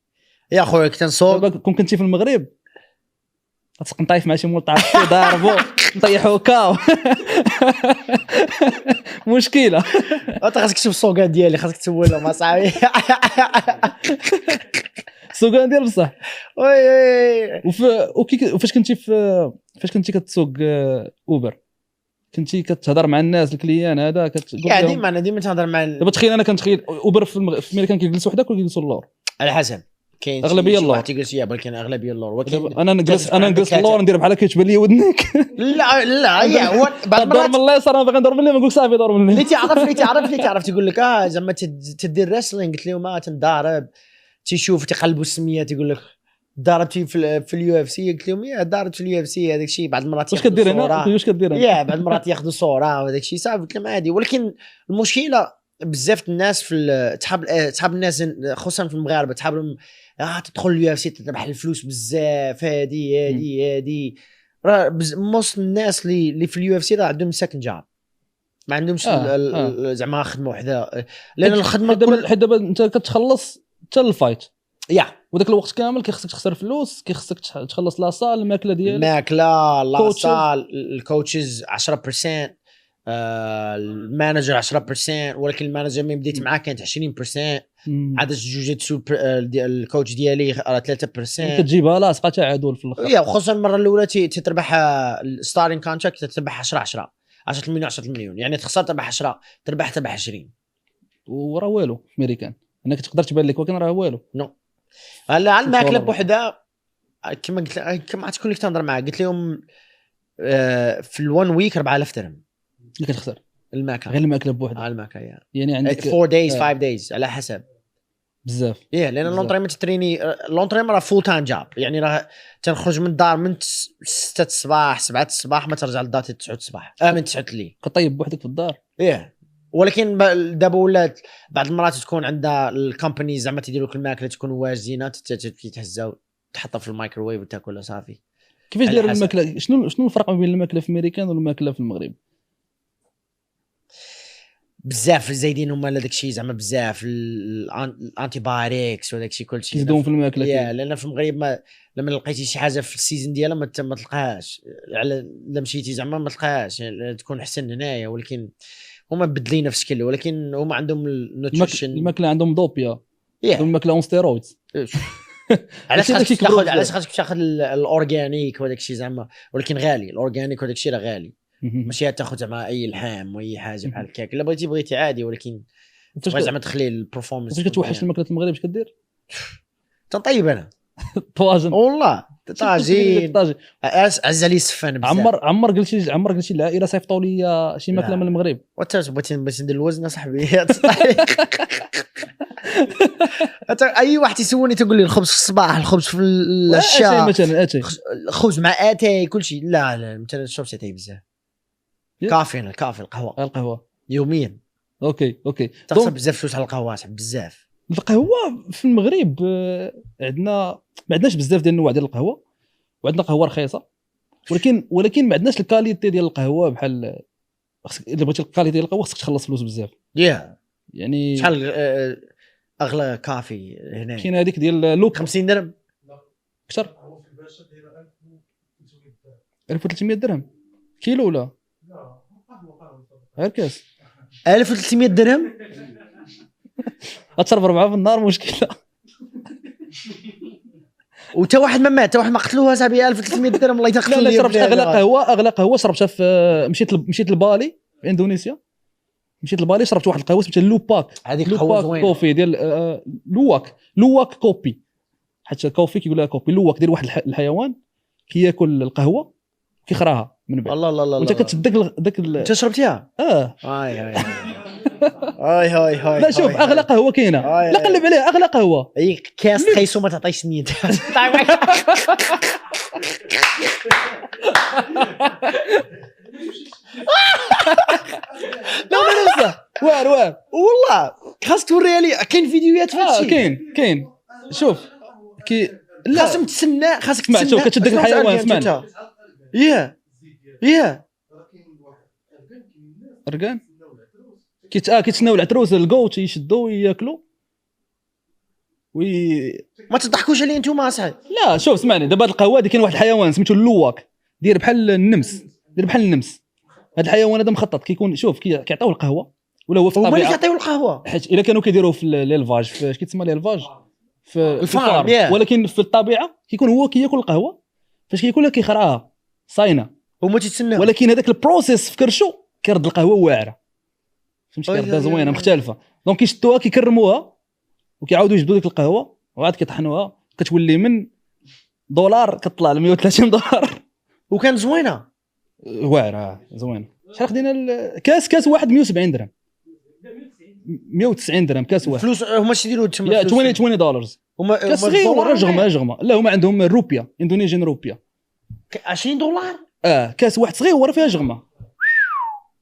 يا خويا كنت نصوب كون كنتي في المغرب غتسق نطايف مع شي مول طاكسي ضاربو نطيحو كاو مشكله. انت خاصك تشوف السوقان ديالي، خاصك تسولهم اصاحبي السوقان ديال بصح. وي وفاش كنتي كتسوق اوبر كنتي كتهضر مع الناس الكليان هذا كتقول لهم انا ديما تهضر مع دابا تخيل انا كنتخيل اوبر في الميريكان كيجلسوا وحدك وكيجلسوا اللور على حسب كاين اغلبيه اللور تيجلس ولكن اغلبيه اللور. ولكن انا نجلس اللور ندير بحال هكا تبان لي ودنك لا هي هو بعد ضرب من اليسار انا باغي نضرب مني ما نقول صافي ضرب مني. اللي تعرف تقول لك زعما تدير ريسلينغ. قلت لهم تنضارب تيشوف تيقلبوا السميه تيقول لك ضربتي في اليو اف سي. قلت لهم ضربت في اليو اف سي هذاك الشيء. بعض المرات واش كدير هنا واش كدير هنا بعض المرات ياخذوا صوره وهذاك الشيء صافي. قلت لهم عادي. ولكن المشكله بزاف الناس في تحب الناس خصوصا في المغاربه تحب لهم تدخل اليو اف سي تربح الفلوس بزاف. هذه راه موست الناس اللي في اليو اف سي راه عندهم سكند جاب. ما عندهمش زعما خدمه وحده، لان الخدمه دابا انت كتخلص حتى الفايت وداك الوقت كامل كيخصك تخسر فلوس، كيخصك تخلص لاصال الماكله ديالك، الماكله لاصال الكوتشز 10%، المانجر 10%، ولكن المانجر ملي بديت معاه كانت 20%. عاد الجوجيتسو الكوتش ديالي 3%. كتجيبها لاصقه تعادل في الاخر. وخصوصا المره الاولى تربح الستارين كونتراكت، تربح 10 مليون 10 مليون، يعني تخسر تربح 10 تربح 20. وراه والو في امريكان انك تقدر تبان لك، ولكن راه والو. هلا على الماكله بوحدها كما قلت، كما تكون لك تهضر معاه، قلت لهم في الون ويك 4000 درهم اللي كتخسر الماكله، غير الماكله بوحدها. على الماكله يعني عندك 4 days 5 days على حسب بزاف. لان اللونطريمنت تريني اللونطريمنت راه فول تايم جاب، يعني راه تنخرج من الدار من 6 الصباح 7 الصباح ما ترجع للدار 9 الصباح من 9 الليل كطيب بوحدك في الدار. ولكن دابا ولات بعض المرات تكون عندها الكومباني زعما تيديروا لك الماكله تكون واجدينه تهزها وتحطها في الميكروويف وتاكلها صافي. كيفاش داير الماكله؟ شنو الفرق ما بين الماكله في امريكان والماكله في المغرب؟ بزاف زايدين هما داك الشيء زعما بزاف الانتي بايريكس وداك الشيء كلشي كيزيدوهم في الماكله. لان في المغرب لما لقيتي شي حاجه في السيزون ديالها ما تلقاهاش، على لا مشيتي زعما ما تلقاهاش، يعني تكون احسن هنايا. ولكن هما بدلين نفس الشكل، ولكن هما عندهم النوتريشن الماكله عندهم دوبيا الماكله اون ستيرويدز. علاش خاصك تاخذ الاورجانيك وداك الشيء زعما، ولكن غالي الاورجانيك وداك الشيء راه غالي، ماشي تاخذ زعما اي لحام واي حاجه بحال هكاك. الا بغيتي عادي، ولكن تبغي زعما تخلي البرفورمانس. فاش كتوحش الماكله في المغرب اش كدير؟ تنطيب انا طواجن والله طاجين عز علي السفان بزاف. عمر قلت لي العائله صيفطوا لي شي ماكله من المغرب. بغيتي ندير الوزن صاحبي اي واحد يسولني تقول لي الخبز في الصباح، الخبز في العشاء مثلا خبز مع اتاي كل شيء. لا مثلا نشرب اتاي بزاف. كافي القهوه يوميا. اوكي تخسر بزاف فلوس على القهوه بزاف. القهوه في المغرب عندنا ما عندناش بزاف ديال النوع ديال القهوه، وعندنا قهوه رخيصه، ولكن ما عندناش الكاليتي ديال القهوه. بحال الا بغيتي الكاليتي ديال القهوه خصك تخلص فلوس بزاف. يعني شحال اغلى كافي هنا؟ كاين هذيك ديال لوك 50 درهم اكثر. 1300 درهم كيلو ولا غير كاس 1300 درهم غتشرب 4 في النهار مشكله. وتا واحد ما مات، تا واحد ما قتلوها صاحبي. 1300 درهم الله يتقبل. لا شربت اغلى قهوه شربتها في مشيت لبالي في اندونيسيا. مشيت لبالي شربت واحد القهوه سميتها لوباك. هذيك قهوه زوينه كوفي ديال لوواك كوبي، حتى كوفي كيقول لها كوبي. لوواك ديال واحد الحيوان كياكل القهوه كيخراها من بعد. الله وانت كتشد داك انت شربتيها؟ هاي لا شوف اغلى قهوه كاينه. لا قلب عليها اغلى قهوه اي كاس خيسو ما تعطيش نيت. لا وار والله خاصك توريها لي. كاين فيديوهات فهادشي؟ كاين شوف لا خاصك تسنى. شوف كتشد داك الحيوان اسمان. رقان كيتسناو العتروس الكوت يشدوا وياكلوا ما تضحكوش عليه نتوما اصاحبي. لا شوف اسمعني، دابا هاد القهوه هادي كاين واحد الحيوان سميتو اللواك، داير بحال النمس. هاد الحيوان هذا مخطط كيكون شوف كيعطيوه القهوه ولا هو في الطبيعه. هما اللي كيعطيوه القهوه حيت الا كانوا كيديروه في ليلفاج في كيتسمى ليلفاج في الفارم ولكن في الطبيعه كيكون هو كياكل القهوه. فاش كياكلها كيخرعها صاينه هما تيتسناو. ولكن هذاك البروسيس في كرشو كيرد القهوه واعره. فهمتي؟ كيردها زوينه مختلفه. دونك كيشدوها كيكرموها وكيعاودوا يجبدوا ديك القهوه وعاد كيطحنوها كتولي من $1 كطلع ل $130. وكان زوينه واعره زوينه. شحال خدينا الكاس واحد 170 درهم 190 درهم كاس واحد. فلوس هما تيديروا تما $20. هما كاس صغير رجمه لا هما عندهم روبيا اندونيسيان روبيا $20. كاس واحد صغير ورا فيها جغمه.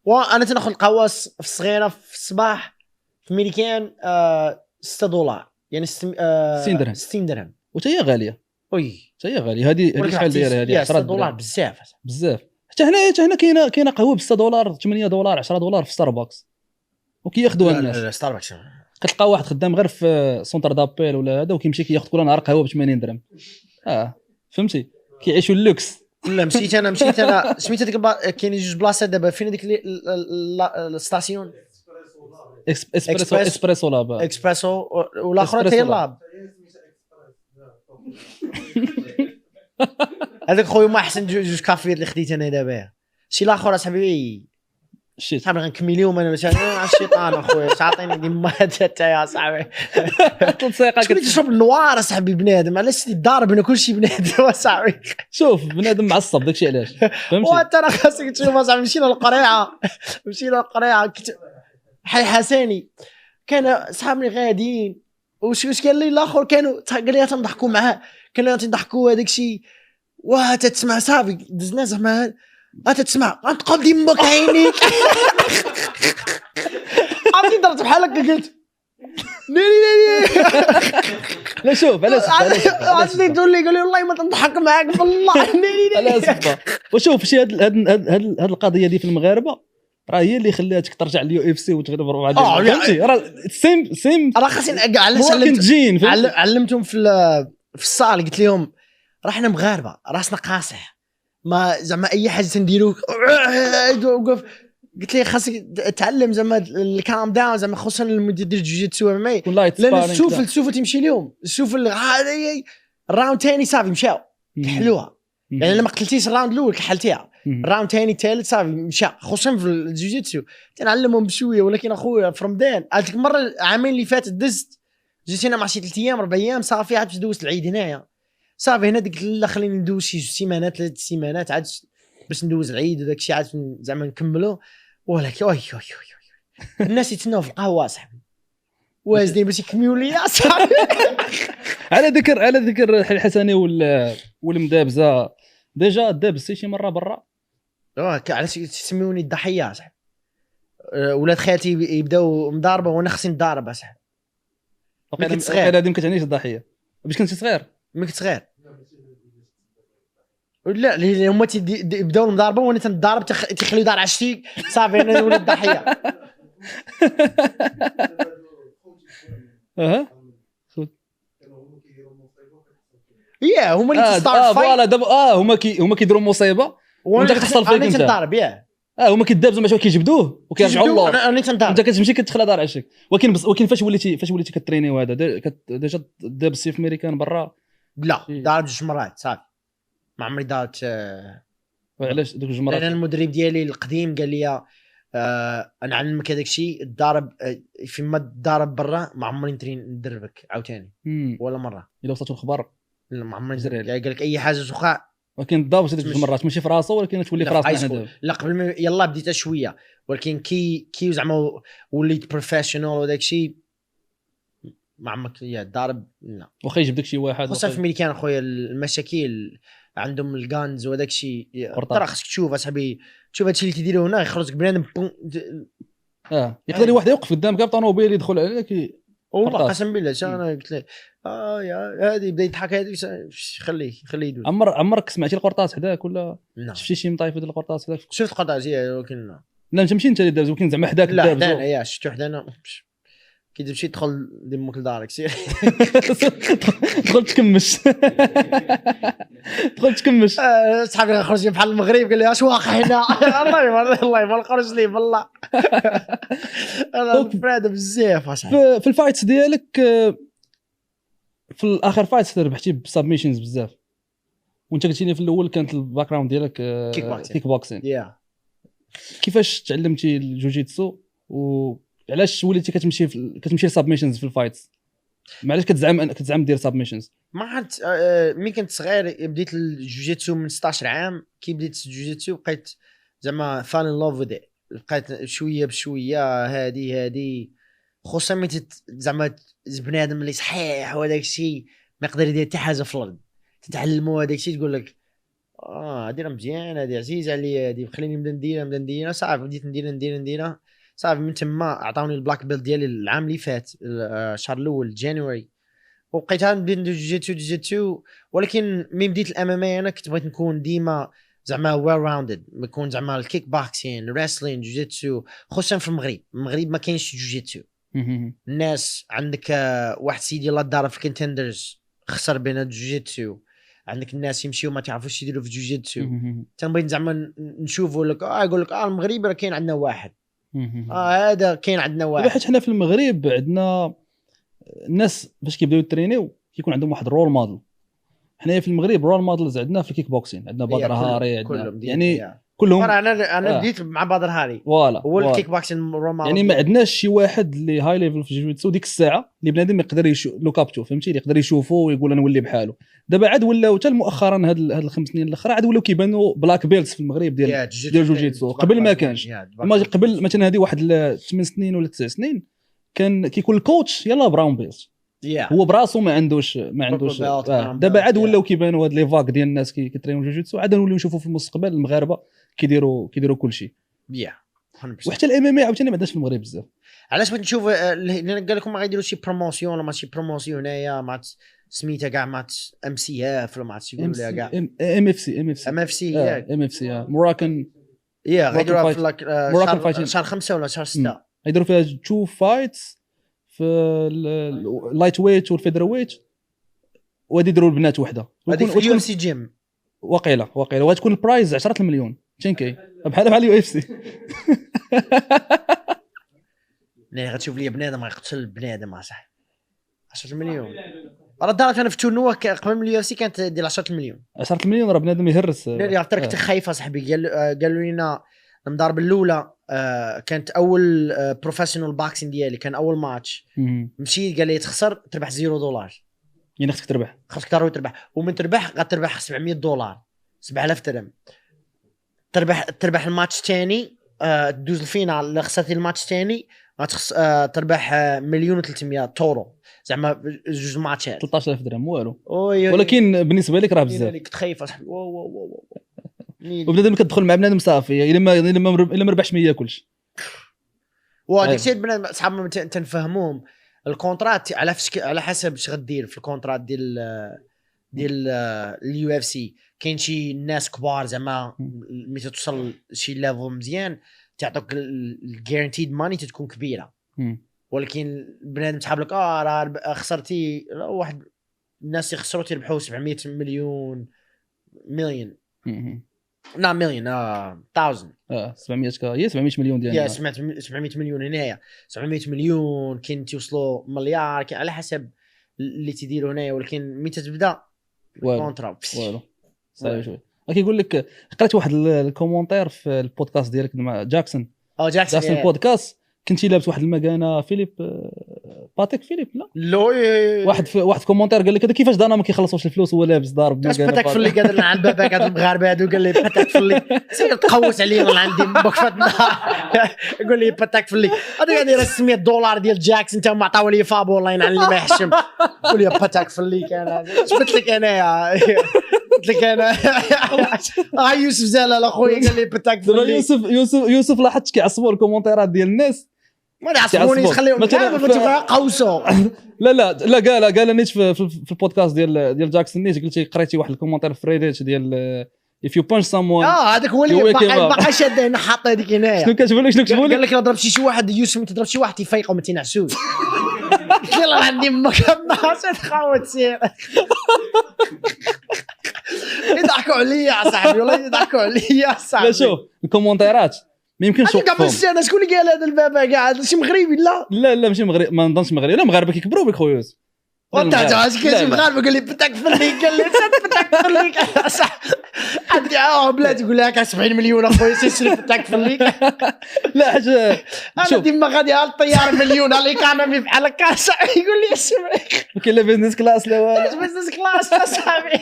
وانا تناخذ القهوه في الصغيره في الصباح في ميريكان $6 يعني 60 درهم وتا هي غاليه. وي تا هي غاليه. هذه شحال دايره؟ هذه $10 بزاف حتى حتى هنا كاينه قهوه ب $6 $8 $10 في ستاربكس وكياخذوها الناس. لا ستاربكس كتلقى واحد خدام غير في سونتر دابيل ولا هذا وكيمشي كياخذ كل نهار قهوه ب 80 درهم. فهمتي كيعيشوا اللوكس. لا مشيت انا سميت هذيك كاين جوج بلاصات دابا فين هذيك الستاسيون اسبريسو لاب اكسبريسو والاخرى هي لاب. هذاك خويا ما احسن جوج كافيات اللي خديت انا دابا. شي الاخر اصاحبي شيت صاحبي غنكمل اليوم انا مثلا على الشيطان اخويا تعطيني ديما حتى يا صاحبي تنسيقه كتشرب النوار اصاحبي بنادم علاش ضاربنا كلشي بنادم صاحبي. شوف بنادم معصب داكشي علاش فهمتي. وانت راه خاصك تشوف اصاحبي مشينا للقريعه حي حساني كان صحابني غاديين واش قال لي الاخر كانوا قال لي تنضحكوا معاه كنا تنضحكوا هذاك الشيء تسمع صافي دزنا زعما تسمع غنتقاب ديمك عينيك. عرفتي درت بحال هكا قلت نيني لا شوف علاش تقول لي قال لي والله ما تنضحك معاك والله نيني لا صبا. وشوف شي هاد القضيه دي في المغاربه راه هي اللي خلاتك ترجع لليو اف سي وتغلب ربع فهمتي راه سيم راه خاصني علاش علمتهم في الصال قلت لهم راه حنا مغاربه راسنا قاصح ما زعما اي حاجه تنديرو وقف. قلت لي خاصك تعلم زعما الكام داون زعما خصوصا المدير جوجيتسو معي لان السوفل تمشي اليوم السوفل هذه الراوند ثاني صافي مشاو كحلوها يعني لما قتلتيش الراوند الاول كحلتيها الراوند ثاني ثالث صافي مشى خصوصا في الجوجيتسو تنعلمهم بشويه. ولكن اخويا في رمضان قالت لك مره العامين اللي فاتت دزت جيت هنا مع شي 3 ايام 4 ايام صافي عاد دوزت العيد هنايا صافي هنا قلت لا خليني ندوز شي 2 سيمانات 3 سيمانات عاد باش ندوز العيد وداك الشيء عاد زعما نكملو. ولكن الناس يتناو في القهوه صاحبي واجدين باش يكملوا لي صاحبي. على ذكر الحسني والمدابزه ديجا دابزتي شي مره برا. علاش تسميوني الضحيه صاحبي. ولاد خالتي يبداو مضاربه وانا خصني نضارب صاحبي. كنت صغير هذه ما كتعنيش الضحيه باش كنت صغير ما كنت صغير لا اللي هما يبداو المضاربه وانا تنضارب تخليو دار عشتي صافي انا ولد الضحيه. هما اللي تستارت فوالا دابا هما كيديروا مصيبه وانت كتحصل فيك انت تنضارب هما كيدابزوا ماشي كيجبدوه وكيرجعوا الله انا تنضارب انت كتمشي كتخلى دار عشك. ولكن فاش وليتي كتريني وهذا ديجا داب السيف امريكان برا لا ضارب 2 مرات صافي ما عمري دارت. علاش دوك 2 مرات؟ لان المدرب ديالي القديم قال لي انا علمك هذاك الشيء الضارب فيما تضارب برا ما عمري ندربك عاوتاني ولا مره الا وصلتوا الخبر ما عمري قال لك اي حاجه سخاء ولكن الضابط هذيك 2 مرات ماشي في راسه ولكن تولي في راسنا هنا. لا قبل ما يلا بديت شويه ولكن كي زعما وليت بروفيشنال وداك الشيء ما عمرك ضارب لا واخا يجبدك شي واحد خصوصا في امريكان اخويا المشاكل عندهم الغانز وداك الشيء ترى خصك تشوف اصاحبي تشوف هادشي اللي كيديروا هنا يخرجك بنادم يقدر واحد يوقف قدامك بطونوبيل يدخل عليك والله قسم بالله انا قلت له يا هذه بدا يضحك هذه خليه يدوز. عمرك سمعتي القرطاس حداك ولا نعم. شفتي شي مطايف ديال القرطاس حداك؟ شفت القرطاس ولكن لا انت ماشي انت اللي دابز ولكن زعما حداك لا حدانا يا شفتو حدانا كي تمشي تدخل دمك لدارك سير دخل تكمش صحابي خرجوا بحال المغرب قال لي اش واقع هنا الله ما نخرج لي والله انا فراد بزاف في الفايتس ديالك في الاخر فايتس ربحتي بسبميشنز بزاف وانت قلتي لي في الاول كانت الباك جراوند ديالك كيك بوكسين كيفاش تعلمتي الجوجيتسو وعلاش وليتي كتمشي لسبميشنز في الفايتس معلاش كتزعم دير سبميشنز؟ ما عاد ملي كنت صغير بديت الجوجيتسو من 16 عام كي بديت الجوجيتسو بقيت زعما فان ان لوف وذ بقيت شويه بشويه هادي خصوصا ملي زعما بنادم اللي صحيح وهذاك الشيء ما يقدر يدير حتى حاجه في الارض تتعلموا هذاك الشيء تقول لك هادي راه مزيان هادي عزيز عليا هادي خليني نبدا ندير صافي بديت ندير صافي من تما عطاوني البلاك بيلت ديالي العام اللي فات الشهر الاول جانوري وبقيت بديت جوجيتسو ولكن ملي بديت الامامي انا كنت بغيت نكون ديما زعما ويل راوندد، يكون زعما الكيك بوكسين الريسلين جوجيتسو، خصوصا في المغرب ما كاينش جوجيتسو. الناس عندك واحد سيدي الله دار في الكونتندرز خسر بين الجوجيتسو، عندك الناس يمشيو ما تعرفوش يديروا في جوجيتسو. تنبغي زعما نشوفوا لك يقول لك المغرب راه كاين عندنا واحد هذا كاين عندنا واحد. حيت حنا في المغرب عندنا الناس فاش كيبداو يترينيو كيكون عندهم واحد رول موديل. حنايا في المغرب رول موديلز عندنا في الكيك بوكسين، عندنا بدر هاري، عندنا يعني كلهم. انا بديت مع بدر هاري هو الكيك بوكسين رول موديل. يعني ما عندناش شي واحد اللي هاي ليفل في جوجيتسو ديك الساعه اللي بنادم يقدر لوكابتو، فهمتي، يقدر يشوفه ويقول انا نولي بحاله. دابا عاد ولاو حتى مؤخرا هاد الخمس سنين الاخرى عاد ولاو كيبانوا بلاك بيلتس في المغرب ديال جوجيتسو. قبل ما كانش، قبل مثلا هذه واحد 8 سنين ولا 9 سنين كان كيكون الكوتش يلا براون بيلت، هو براسو ما عندوش دابا عاد ولاو كيبانوا هاد لي فاك ديال الناس كيترينوا جوجيتسو، عاد نوليو نشوفوا في المستقبل المغاربه كيديروا كل شيء. وحتى الام ام اي عاوتاني ما عندناش في المغرب بزاف. علاش بغيت نشوف قال لكم ما غيديروا شي بروموسيون ولا ماشي بروموسيون هنايا مع سميتها كاع مع ام سي اف ولا ما يقولوا لها كاع ام اف سي موراكن غيديروها في شهر 5 ولا شهر 6 غيديروا فيها 2 فايتس في اللايت ويت والفيدر ويت، وغادي يديروا البنات وحده في اليو اف سي جيم واقيلا وغتكون البرايز 10 مليون تشينكي بحال اليو اف سي. ني غتشوف لي بنادم غيقتل بنادم صح 10 مليون. راه دارت انا في تورنوا قبل من اليو اف سي كانت ديال 10 مليون. 10 مليون راه بنادم يهرس. لا عرفتك خايفه صاحبي. قالوا لنا المضاربه الاولى كانت اول بروفيشنال بوكسين ديالي، كان اول ماتش مشيت قال لي تخسر تربح $0 يعني خصك تربح، خصك تربح ومن تربح غتربح $700 7000 درهم. تربح الماتش الثاني تدوز الفينال. اللي خسرتي الماتش الثاني تربح 1,300,000 تورو، زعما جوج ماتشات 13,000 درهم والو. ولكن بالنسبه لك راه بزاف. كنت خايف اصاحبي وبنادم كتدخل مع بنادم صافي الا ما ربحش ما ياكلش. وديك الشيء بنادم صحابنا تنفهموهم الكونترات على حسب اش غدير في الكونترات ديال اليو اف سي. كاين شي ناس كبار زعما ملي توصل شي ليفل مزيان تعطوك الجارانتيد ماني تكون كبيره. ولكن بنادم تحاب لك راه خسرتي واحد الناس يخسروا تربحوا 700 مليون لا مليون 1000 700 هي 700 مليون ديال 700 مليون هنايا 700 مليون كاين توصلوا مليار على حسب اللي تديروا هنايا. ولكن متى تبدا الكونترا والو صعيب شويه. كيقول لك قريت واحد الكومونتير في البودكاست ديالك مع جاكسون البودكاست كنتي لابس واحد المكانه باتيك فيليب لا واحد كومونتير قال لك هذا كيفاش دانا ما كيخلصوش الفلوس وهو لابس ضارب مكانه باتيك فيليب قال على الباب هذا المغاربه هذو قال لي باتيك فيليب سير تقوس عليا انا عندي بوكفه يقول لي باتيك فيليب هذا قال لي $600 ديال جاكس انت ما عطاو لي فاب اونلاين على اللي ما يحشم. قول لي باتيك فيليب انا جبت لك انايا قلت لك انا يوسف زلال اخويا قال لي باتيك فيليب. يوسف لاحظت كيعصبوا الكومونتيرات ديال الناس ما يعصبونيش خليهم قوسوا. لا قال نيت في البودكاست ديال جاكسون نيت قلتي قريتي واحد الكومونتير في ريديت ديال if you punch someone هذاك هو اللي باقي شاد هنا حاط هذيك هنايا. شنو كتقول لك قال لك لو ضربتي شي واحد يوسف تضرب شي واحد يفيق وما تينعسوش. يلا عندي ما كناش تخاوت سير يضحكوا عليا صاحبي والله يضحكوا عليا صاحبي. لا شوف الكومونتيرات ما يمكنش توقفهم. انا شكون اللي قال هذا البابا قاعد شي مغربي لا ماشي مغربي ما نظنش مغربي لا مغاربه كيكبروا بك خويا يوسف. وانت اش كاين مغاربه قال لي بتاك فليك قال لي بتاك فليك صح عندي بلاد يقول لك 70 مليون اخويا سير بتاك فليك. لا حاجه انا ديما غادي على الطياره مليون على الايكونومي بحال هكا يقول لي اسمع كاين لا بيزنس كلاس لا والو بيزنس كلاس صاحبي.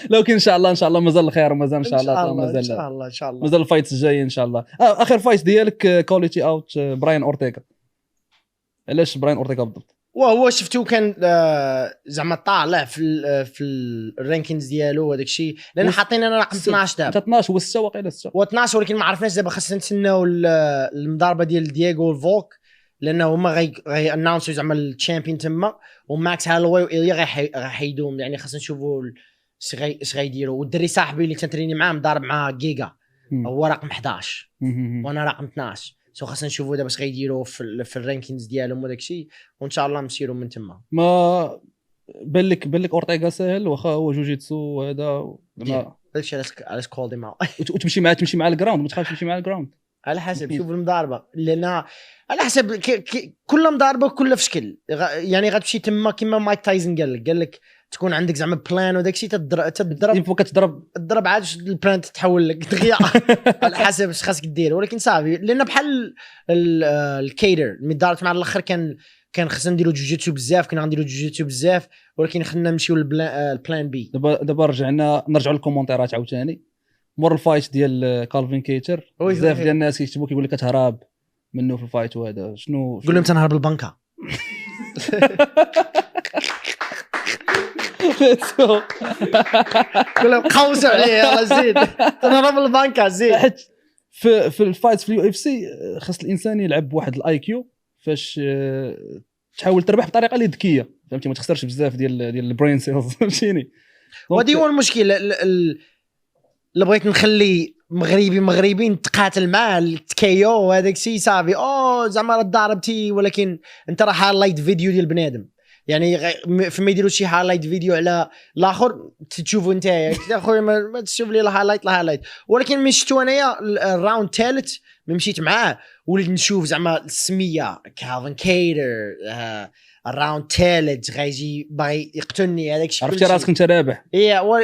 لو كاين ان شاء الله مازال الخير ومازال ان شاء الله مازال الفايتس الجايين ان شاء الله. اخر فايت ديالك كواليتي اوت براين اورتيغا. علاش براين اورتيغا بالضبط؟ وهو شفتو كان زعما طالع في الرانكينز ديالو هذاك الشيء لان حاطين انا رقم 12 دابا 12 و6 واقيلا 6 و12 ولكن ما عرفناش دابا خاصنا نتسناو المضاربه ديال دييغو والفولك لانه هما غي اناونسوا زعما الشامبيون تما وماكس هالوي وايليا غيحيدوهم. يعني خاصنا نشوفوا اش غيديروا. والدري صاحبي اللي تنتريني معاه مضارب مع جيجا هو رقم 11 وانا رقم 12 سو خاصنا نشوفوا دابا اش غيديروا في الرانكينز ديالهم وداك الشيء وان شاء الله نسيروا من تما. ما بان لك اورتيغا ساهل واخا هو جوجيتسو هذا داكشي علاش كولدي مع وتمشي مع الجراوند ما تخافش تمشي مع الجراوند على حسب شوف المضاربه لان على حسب كل مضاربه كل في شكل يعني غتمشي تما كما مايك تايزن قال لك تكون عندك زعما بلان وداك الشيء تضرب ينفوك تضرب عاد البلان تتحول لك دغيا على حسب اش خاصك دير. ولكن صافي لان بحال الكيدر ملي دارت مع الاخر كان خصنا نديرو جوجيتسو بزاف كنا غنديرو جوجيتسو بزاف ولكن خلينا نمشيو للبلان بي. دابا نرجعوا للكومونتيرات عاوتاني مور الفايت ديال كالفين كيتر بزاف ديال الناس كيكتبوا كيقول لك كتهرب منه في الفايت وهذا شنو قول لهم تنهرب البنكه كلهم قوسوا عليه يلا زيد تنهرب البنكه زيد. في الفايت في اليو اف سي خاص الانسان يلعب بواحد الاي كيو فاش تحاول تربح بطريقه اللي ذكيه فهمتي ما تخسرش بزاف ديال البرين سيلز فهمتيني. ودي هو المشكل اللي بغيت نخلي مغربي نتقاتل معاه تكيو وهذاك الشيء صافي زعما ضاربتي ولكن انت راه هايلايت فيديو ديال بنادم يعني فما يديروا شي هايلايت فيديو على الاخر تشوفوا انت يا اخويا ما تشوف لي الهايلايت ولكن من شفتو انايا الراوند الثالث مشيت معاه وليت نشوف زعما السميه كالفين كيتر الراوند الثالث غيجي باغي يقتلني هذاك الشيء عرفتي راسك انت رابح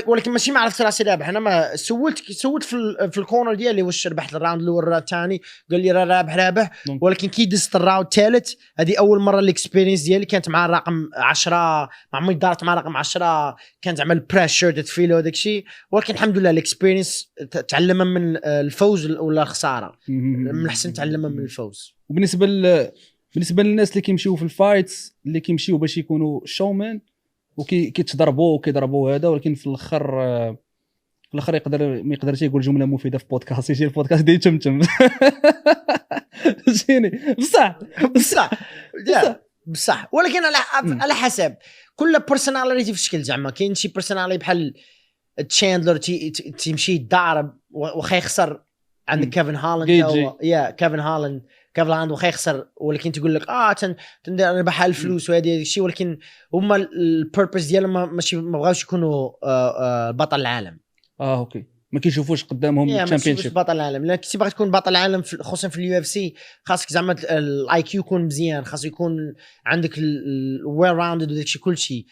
ولكن ماشي ما عرفت راسي رابح انا ما سولت في الكورنر ديالي واش ربحت الراوند الاول الثاني قال لي راه رابح ولكن كي دزت الراوند الثالث هذه اول مره الاكسبيرينس ديالي كانت مع الرقم 10 مع عمري دارت مع رقم 10 كانت عمل بريشر تفيلو هذاك الشيء ولكن الحمد لله الاكسبيرينس تعلم من الفوز ولا الخساره من الحسن تعلم من الفوز. وبالنسبه للناس اللي كيمشيو في الفايتس اللي كيمشيو باش يكونوا شومان وكيضربوا هذا ولكن في الاخر يقدر ما يقدرش يقول جمله مفيده في بودكاست يجي البودكاست ديال تمتم جيني بصح ولكن على حسب كل بيرسوناليتي في شكل زعما كاين شي بيرسوناليتي بحال تشاندلر تمشي يضارب واخا يخسر عندك كيفن هالاند كافلاند واخا يخسر ولكن تقول لك تندير ربح الفلوس وهذه الشيء ولكن هما البيربز ديالهم ماشي ما بغاوش يكونوا بطل العالم. اوكي ما كيشوفوش قدامهم الشامبيونشيب بطل العالم لان كنتي باغي تكون بطل العالم خصوصا في اليو اف سي خاصك زعما الاي كيو يكون مزيان خاص يكون عندك الويل راوندد وداك الشيء كلشي.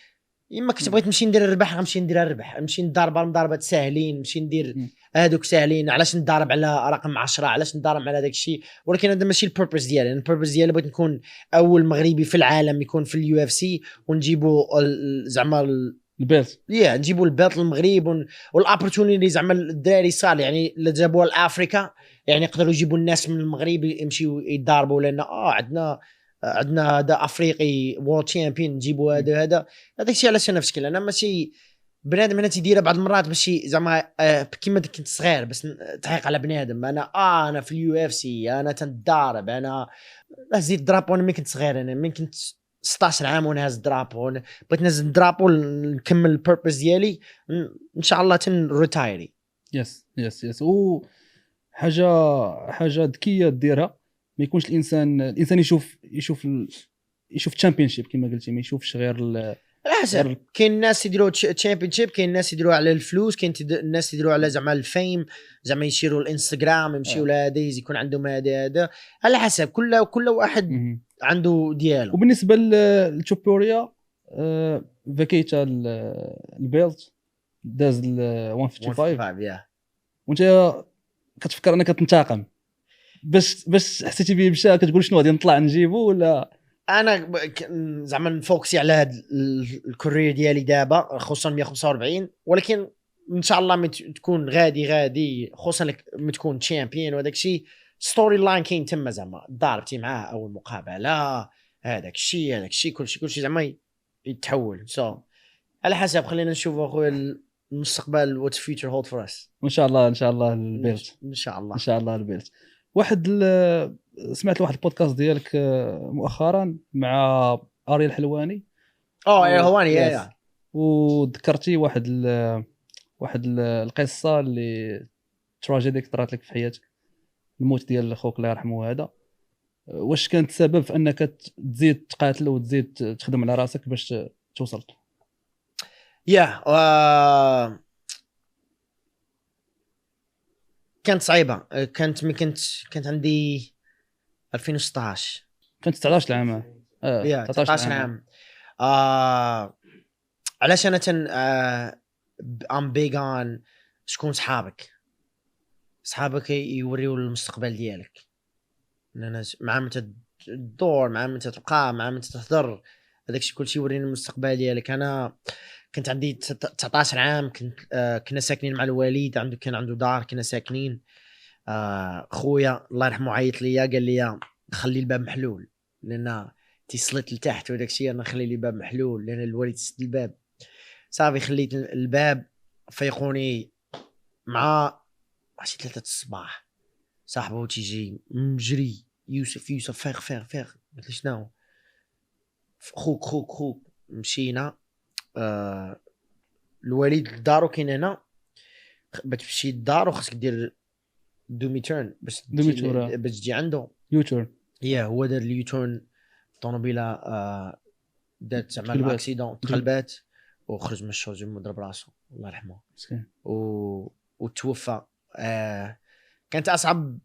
اما كنت بغيت نمشي ندير الربح غنمشي ندير الربح نمشي نضارب مضاربات ساهلين نمشي ندير هذوك ساهلين علاش نضارب على رقم 10 علاش نضارب على داك الشيء ولكن هذا ماشي البيربز ديالي. البيربز ديالي بغيت نكون اول مغربي في العالم يكون في اليو اف سي ونجيبوا زعما البيلت نجيبوا البيلت للمغرب والابورتونيتي زعما الدراري صار يعني اللي جابوها لافريكا يعني يقدروا يجيبوا الناس من المغرب يمشيوا يضاربوا لان عندنا هذا افريقي وورلد تشامبيون نجيبوا هذا الشيء علاش نفس الشكل. انا ماشي بنادم انا تيديرها بعض المرات ماشي زعما كيما كنت صغير بس تحقيق على بنادم انا في اليو اف سي انا تنضارب انا زيد دراب وانا ملي كنت صغير انا من كنت 16 عام وانا هاز دراب بغيت نهز دراب ونكمل البيربز ديالي ان شاء الله تنريتايري. يس و حاجه ذكيه ديرها ما يكونش الانسان يشوف تشامبيونشيب كما قلتي ما يشوفش غير حسب كاين الناس يديروا تشامبيونشيب كاين الناس يديروا على الفلوس كاين الناس يديروا على زعما الفيم زعما يشيروا الانستغرام يمشيو لهذا يكون عندهم هذا على حسب كل واحد عنده ديالو. وبالنسبه للتشوبوريا فاكيتا البيلت داز 155 وانت كتفكر انك كتنتقم باش حسيتي بيه مشى كتقول شنو غادي نطلع نجيبه ولا انا زعما نفوكسي على هذا الكورير ديالي دابا خصوصا 145 ولكن ان شاء الله تكون غادي خصوصا لك تكون تشامبيون وهذاك الشيء ستوري لاين كاين تما زعما ضاربتي معاه اول مقابله هذاك الشيء كلشي زعما يتحول على حسب خلينا نشوف اخويا المستقبل وات فيوتشر هولد فور اس وان شاء الله البيلت ان شاء الله البيلت. سمعت واحد البودكاست ديالك مؤخرا مع اريل الحلواني الحلواني وذكرتي وذكرتي واحد واحد القصه اللي تراجيديك طرات لك في حياتك، الموت ديال خوك الله يرحمه هذا، واش كانت سبب في انك تزيد تقاتل وتزيد تخدم على راسك باش توصل؟ كانت صعيبه. كانت عندي 2016 كنت 19 عام. 19 عام. علاش انا ام بيغان شكون صحابك يوريو المستقبل ديالك، انا مع متى تدور، مع متى تبقى، مع متى تهضر، هذاك الشيء كلشي يوريني المستقبل ديالك. انا كنت عندي 19 عام، كنا ساكنين مع الوالد، كان عنده دار، كنا ساكنين. خويا الله يرحمه عيط ليا قال لي خلي الباب محلول، لان تيصلت لتحت وداك الشيء، انا خلي لي الباب محلول لان الوالد سد الباب. صافي خليت الباب، فيقوني مع 3 الصباح صاحبه تيجي مجري، يوسف فاغ. قلت له شنو؟ خوك. مشينا. الوالد دارو كاين هنا، باش تمشي للدار وخاصك دير دومي تيرن باش تجي عنده يوتيرن. هو دار اليوتيرن، طوموبيله دات زعما اكسيدون، تقلبات وخرج من الشوج مضرب راسو الله يرحمه مسكين، وتوفى. كانت اصعب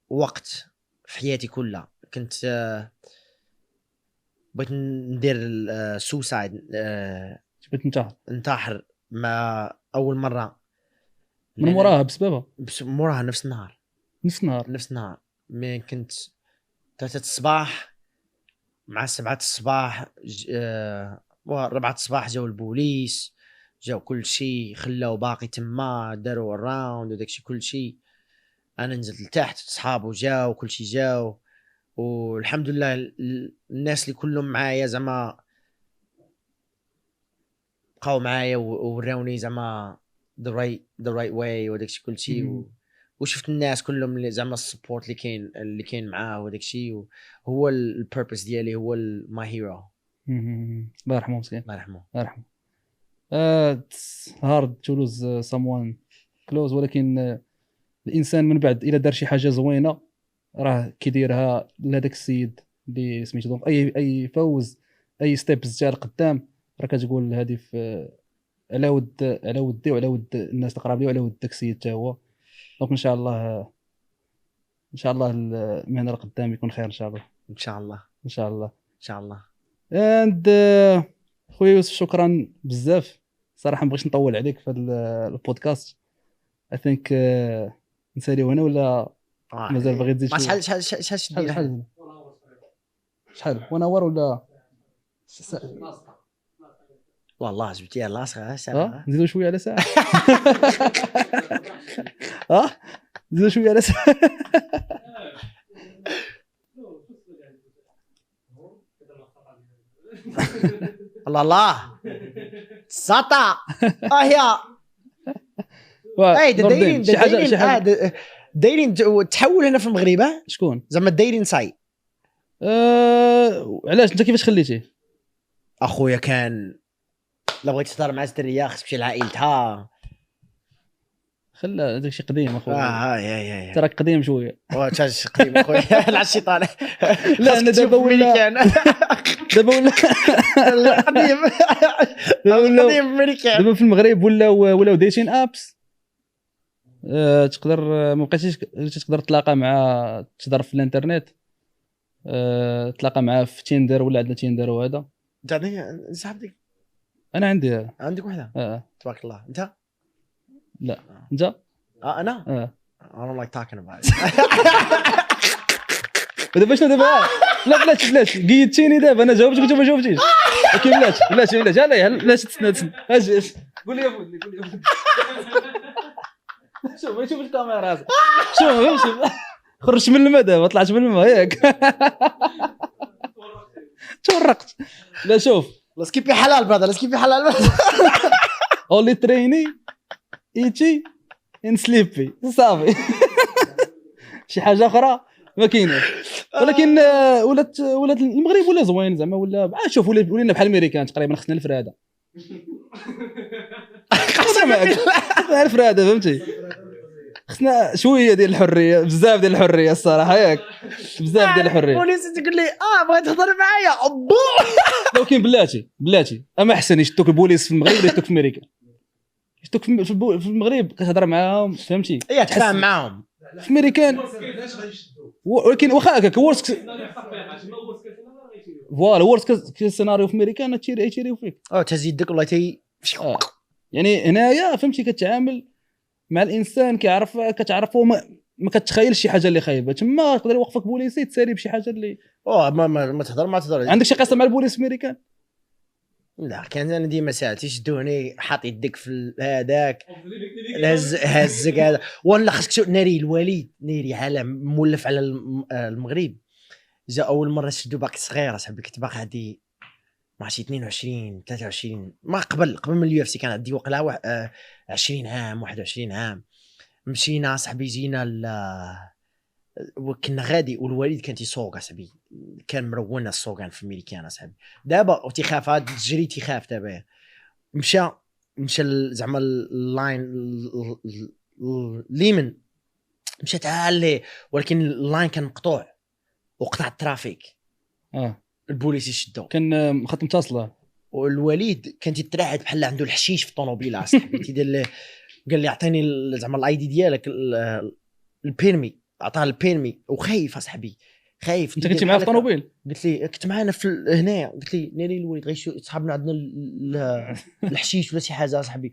وقت في حياتي كلها. كنت بغيت ندير سوسايد، بغيت ننتحر مع اول مره من موراها بسببها موراها نفس النهار. مي كنت 3 الصباح مع 7 الصباح 4 الصباح جاو البوليس، جاو كل شيء، خلاو باقي تما، داروا الراوند وداك الشيء كل شيء. انا نزلت لتحت، صحابو جاو كل شيء جاو، والحمد لله الناس اللي كلهم معايا زعما بقاو معايا وراوني زعما the right way وداك الشيء كل شيء. وشفت الناس كلهم اللي زعما السبورت اللي كاين معاه وداك الشيء، هو البيربس ديالي، هو ماي هيرو. الله يرحمه مسكين، الله يرحمه. هارد تو لوز someone close، ولكن الانسان من بعد الا دار شي حاجه زوينه راه كيديرها لهذاك السيد اللي سميتو اي فوز، اي ستيبس تاع القدام، راه كتقول هذه في على ودي وعلى ود الناس القراب لي وعلى ود داك السيد حتى هو. دونك ان شاء الله المهنه القدام يكون خير ان شاء الله. اند خويا يوسف شكرا بزاف صراحه، ما بغيتش نطول عليك في هذا البودكاست. اي ثينك نساليو هنا ولا مازال باغي تزيد شحال 1 اور ولا والله جبتيها لاصقه نزيدو شويه على ساعه نزيدو شويه على ساعه الله ساطا يا دايرين شي حاجه دايرين تحول هنا في المغرب. شكون زعما دايرين صاي؟ علاش انت كيفاش خليتيه؟ اخويا كان لا بغيت تهضر مع الدريه خصك تمشي لعائلتها، خلا داكشي قديم اخويا. يا تراك قديم شويه. واش قديم اخويا؟ على الشيطان. لا انا دابا ولا دابا في المغرب ولاو ديتين ابس. تقدر ما بقيتيش تقدر تهضر في الانترنت، تلاقى معاه في تيندر، ولا عندنا تيندر وهذا. تعطيني صاحبتك؟ انا عندك وحده. تبارك الله. انت؟ لا انت؟ انا I don't like talking about it. دابا شنو دابا؟ لا بلاش قيدتيني دابا، انا جاوبتك وانت ما جاوبتيش. اوكي بلاش بلاش تسنى اجي قول لي شوف الكاميرا، شوف خرجت من الماء دابا، طلعت من الماء ياك تورقت. لا شوف سكيبي حلال برادر، سكيبي حلال. اولي تريني ايتي ان سليبي صافي. شي حاجه اخرى ما كايناش. ولكن ولات المغرب ولا زوين زعما، ولا شوف ولينا بحال الامريكان تقريبا، خصنا الفراده. نهضر معاك عارف هذا فهمتي خصنا شويه ديال الحريه بزاف ديال الحريه الصراحه ياك بزاف ديال الحريه بوليس تقول لي بغيت تهضر معايا لو كاين بلاتي اما احسن يشتوك البوليس في المغرب ولا يشتوك في امريكا يشتوك في المغرب كتهضر معاهم فهمتي تفاهم معاهم في امريكان ولكن واخا هكاك ورست فوالا ورست سيناريو في امريكان يتيريو فيك تزيدك والله يعني هنايا فهمتي كتعامل مع الانسان كتعرفه ما كتخيلش شي حاجه اللي خايبه تما يقدر يوقفك بوليسي تسالي بشي حاجه اللي ما تهضر عندك شي قصه مع البوليس امريكان لا كان انا ديما ساعات يشدوني حاط يدك في هذاك هزك هذا ولا خصك ناري الوليد ناري عالم مولف على المغرب جا اول مره شدو باقي صغير اصاحبي كنت باقي عندي ماشي 22 23 ما قبل من اليو اف سي كان عندي وقلا 20 عام 21 عام مشينا صاحبي جينا وكنا غادي والوالد كان تيسوق اصاحبي كان مرونه السوقان في امريكان اصاحبي دابا تيخاف هاد تجري تيخاف دابا مشى زعما اللاين اليمين مشى تعالي ولكن اللاين كان مقطوع وقطع الترافيك البوليس يشدو كان خط متصله والوليد كان تيتراعد بحال عنده الحشيش في الطوموبيل اصاحبي تيدير قال لي اعطيني زعما الاي دي ديالك البيرمي عطاه البيرمي وخايف اصاحبي خايف انت كنتي معاه في الطوموبيل قلت لي كنت معانا في هنا قلت لي ناري الوليد غير صحابنا عندنا الحشيش ولا شي حاجه اصاحبي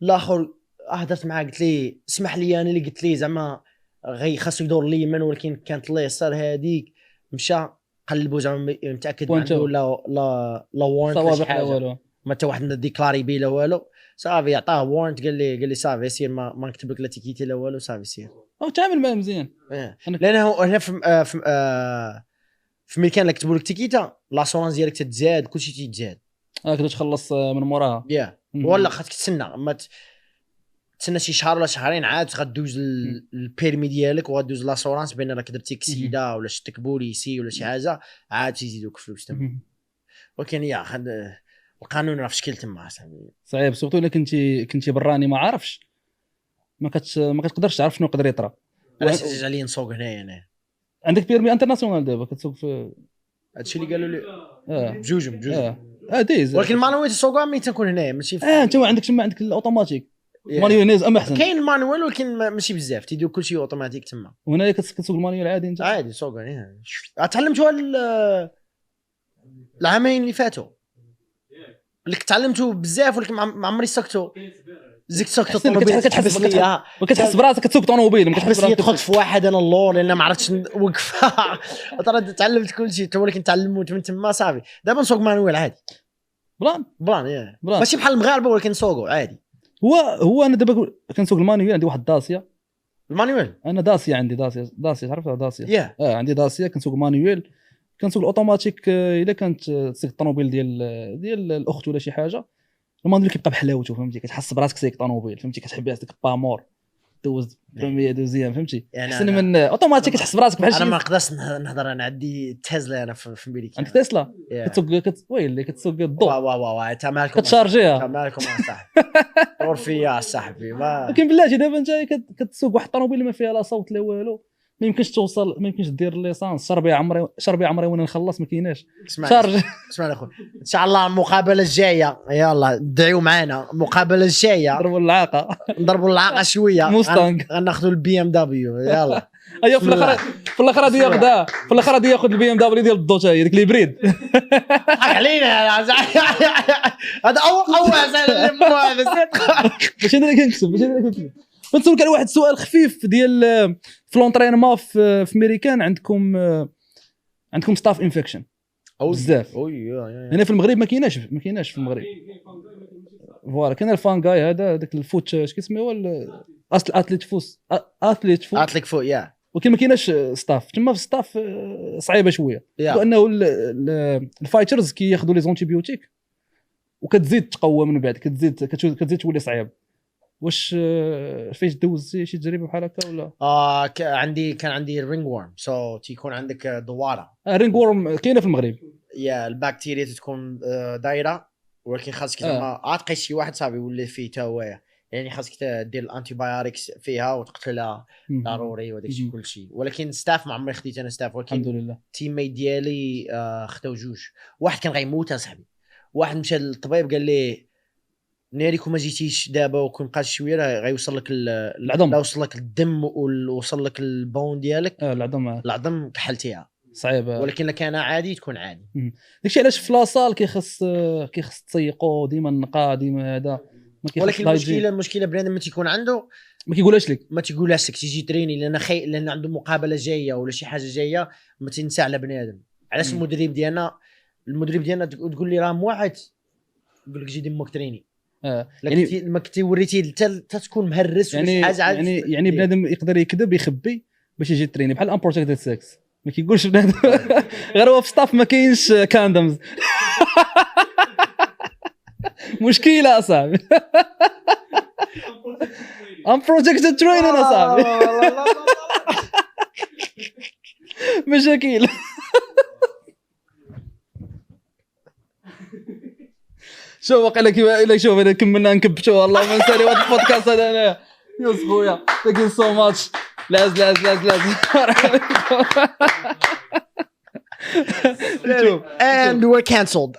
الاخر هضرت معاه قلت لي اسمح لي انا اللي قلت لي زعما غي خاصو يدور لي من ولكن كانت الله يسر هذيك مشى قلبوا زعما متاكد عنده لا وورنت شي حاجه ما حتى واحد ديكلاري بي لا والو صافي عطاه وورنت قال لي صافي سير ما نكتب لك لا تيكيتي لا والو صافي سير او تعامل معاه مزيان لانه هنا في مكان اللي كتبوا لك تيكيتا لاسورانس ديالك تتزاد كلشي تيتزاد كنت تخلص من موراها ولا خاصك تسنى ما تسنى شي شهر ولا شهرين عاد غدوز البيرمي ديالك وغدوز لاسورانس بان راك درتي كسيده ولا شتك بوليسي ولا شي حاجه عاد تيزيدوك فلوس تما ولكن القانون راه في شكل تما صعيب سورتو الا كنتي براني ما عارفش ما كتقدرش تعرف شنو يقدر يطرا علاش تجي عليا نسوق هنايا انا عندك بيرمي انترناسيونال دابا كتسوق في هادشي اللي قالوا لي بجوج ديز ولكن مانويل تسوقها ملي تنكون هنايا ماشي انت عندك تما عندك الاوتوماتيك مانيوال نيز اما احسن كاين المانويل ولكن ماشي بزاف تيدير كلشي اوتوماتيك تما وهنايا كتسوق المانيوال عادي انت عادي سوقها تعلمتوها العامين اللي فاتوا اللي تعلمته بزاف ولكن ما عمري سكتو زيك سكتو الطوموبيل كتحس ليا وكتحس براسك كتسوق طوموبيل ما كتحس براسك دخلت في واحد انا اللور لان ما عرفتش نوقفها ترى تعلمت كلشي ولكن تعلمت من تما صافي دابا نسوق مانويل عادي بلان ماشي بحال المغاربه ولكن نسوقوا عادي هو انا دابا كنسوق المانويل عندي واحد داسيا المانويل انا داسيا عندي داسيا تعرفها داسيا yeah. عندي داسيا كنسوق مانويل كنسوق الاوتوماتيك الا كانت تسوق الطوموبيل ديال الاخت ولا شي حاجه المانويل كيبقى بحلاوته فهمتي كتحس براسك سايق طوموبيل فهمتي كتحب ديك بامور دوز بروميير دوزيام فهمتي احسن من اوتوماتيك كتحس براسك بحال شي انا ما نقدرش نهضر انا عندي تسلا انا في امريكا عندك تسلا كتسوق ويلي كتسوق الضوء واو انت مالكم كتشارجيها مالكم صاحبي دور فيا صاحبي ولكن بالله دابا انت كتسوق واحد الطوموبيل ما فيها لا صوت لا والو ما يمكنش توصل ما يمكنش دير ليسانس شربي عمري وانا نخلص ما كايناش شارج اسمع اخويا ان شاء الله المقابله الجايه يلا دعيو معنا المقابله الجايه نضربوا العاقه شويه موستانغ غناخذوا البي ام دبليو يلا ايوا في الاخر غادي ياخذها في الاخر غادي ياخذ البي ام دبليو ديال الضو حتى هي ديك الهيبريد علينا هذا اول باش انا كنكتب نسولك على واحد السؤال خفيف ديال في لونطرينمون في امريكان عندكم ستاف انفكشن بزاف هنا في المغرب ما كايناش في المغرب فوالا كاين الفانغاي هذا داك الفوت اش كيسميه هو اثليت فوت يا ولكن ما كايناش ستاف تما في ستاف صعيبه شويه لانه الفايترز كياخذوا لي زونتيبيوتيك وكتزيد تقوى من بعد كتزيد تولي صعيب واش فاش دوزتي شي تجربه بحال هكا ولا كان عندي رينج وورم تيكون عندك دواره رينج وورم كاينه في المغرب البكتيريا تكون دايره ولكن خاصك زعما عاد قيس شي واحد صاحبي ولا فيه حتى هو يعني خاصك دير الانتي بايوتكس فيها وتقتلها ضروري وداك الشيء كل شيء. ولكن ستاف ما عمري خديت انا ستاف، ولكن الحمد لله التيم ميت ديالي خداو جوج. واحد كان غيموت اصاحبي، واحد مشى للطبيب قال لي ناريكم ما جيتيش دابا وكون بقاش شويه راه غيوصل لك العظم، لا وصل لك الدم ووصل لك البون ديالك العظم كحلتيها صعيب. ولكن لك انا عادي تكون عادي. داكشي علاش في لاصال كيخص تسيقو ديما النقا ديما هذا ما كيخص. ولكن المشكله بنادم ما تيكون عنده ما كيقولهاش لك تيجي تريني لان عنده مقابله جايه ولا شي حاجه جايه ما تنسى على بنادم. علاش المدرب ديالنا تقول لي راه موعد يقول لك جي ديمك تريني يعني ما كنتي وريتي حتى تكون مهرس ولا شي حاجه يعني بنادم يقدر يكذب يخبي باش يجي تريني بحال امبروتكتد سكس ما كيقولش بنادم غير هو في ستاف ما كاينش كاندمز مشكله اصاحبي امبروتكتد ترينر اصاحبي مشاكل. شوف واقيلا شوف انا كملنا نكبتو والله ما نسالي هذا البودكاست هذا انا يا خويا ثانك يو سو ماتش لاز and we're cancelled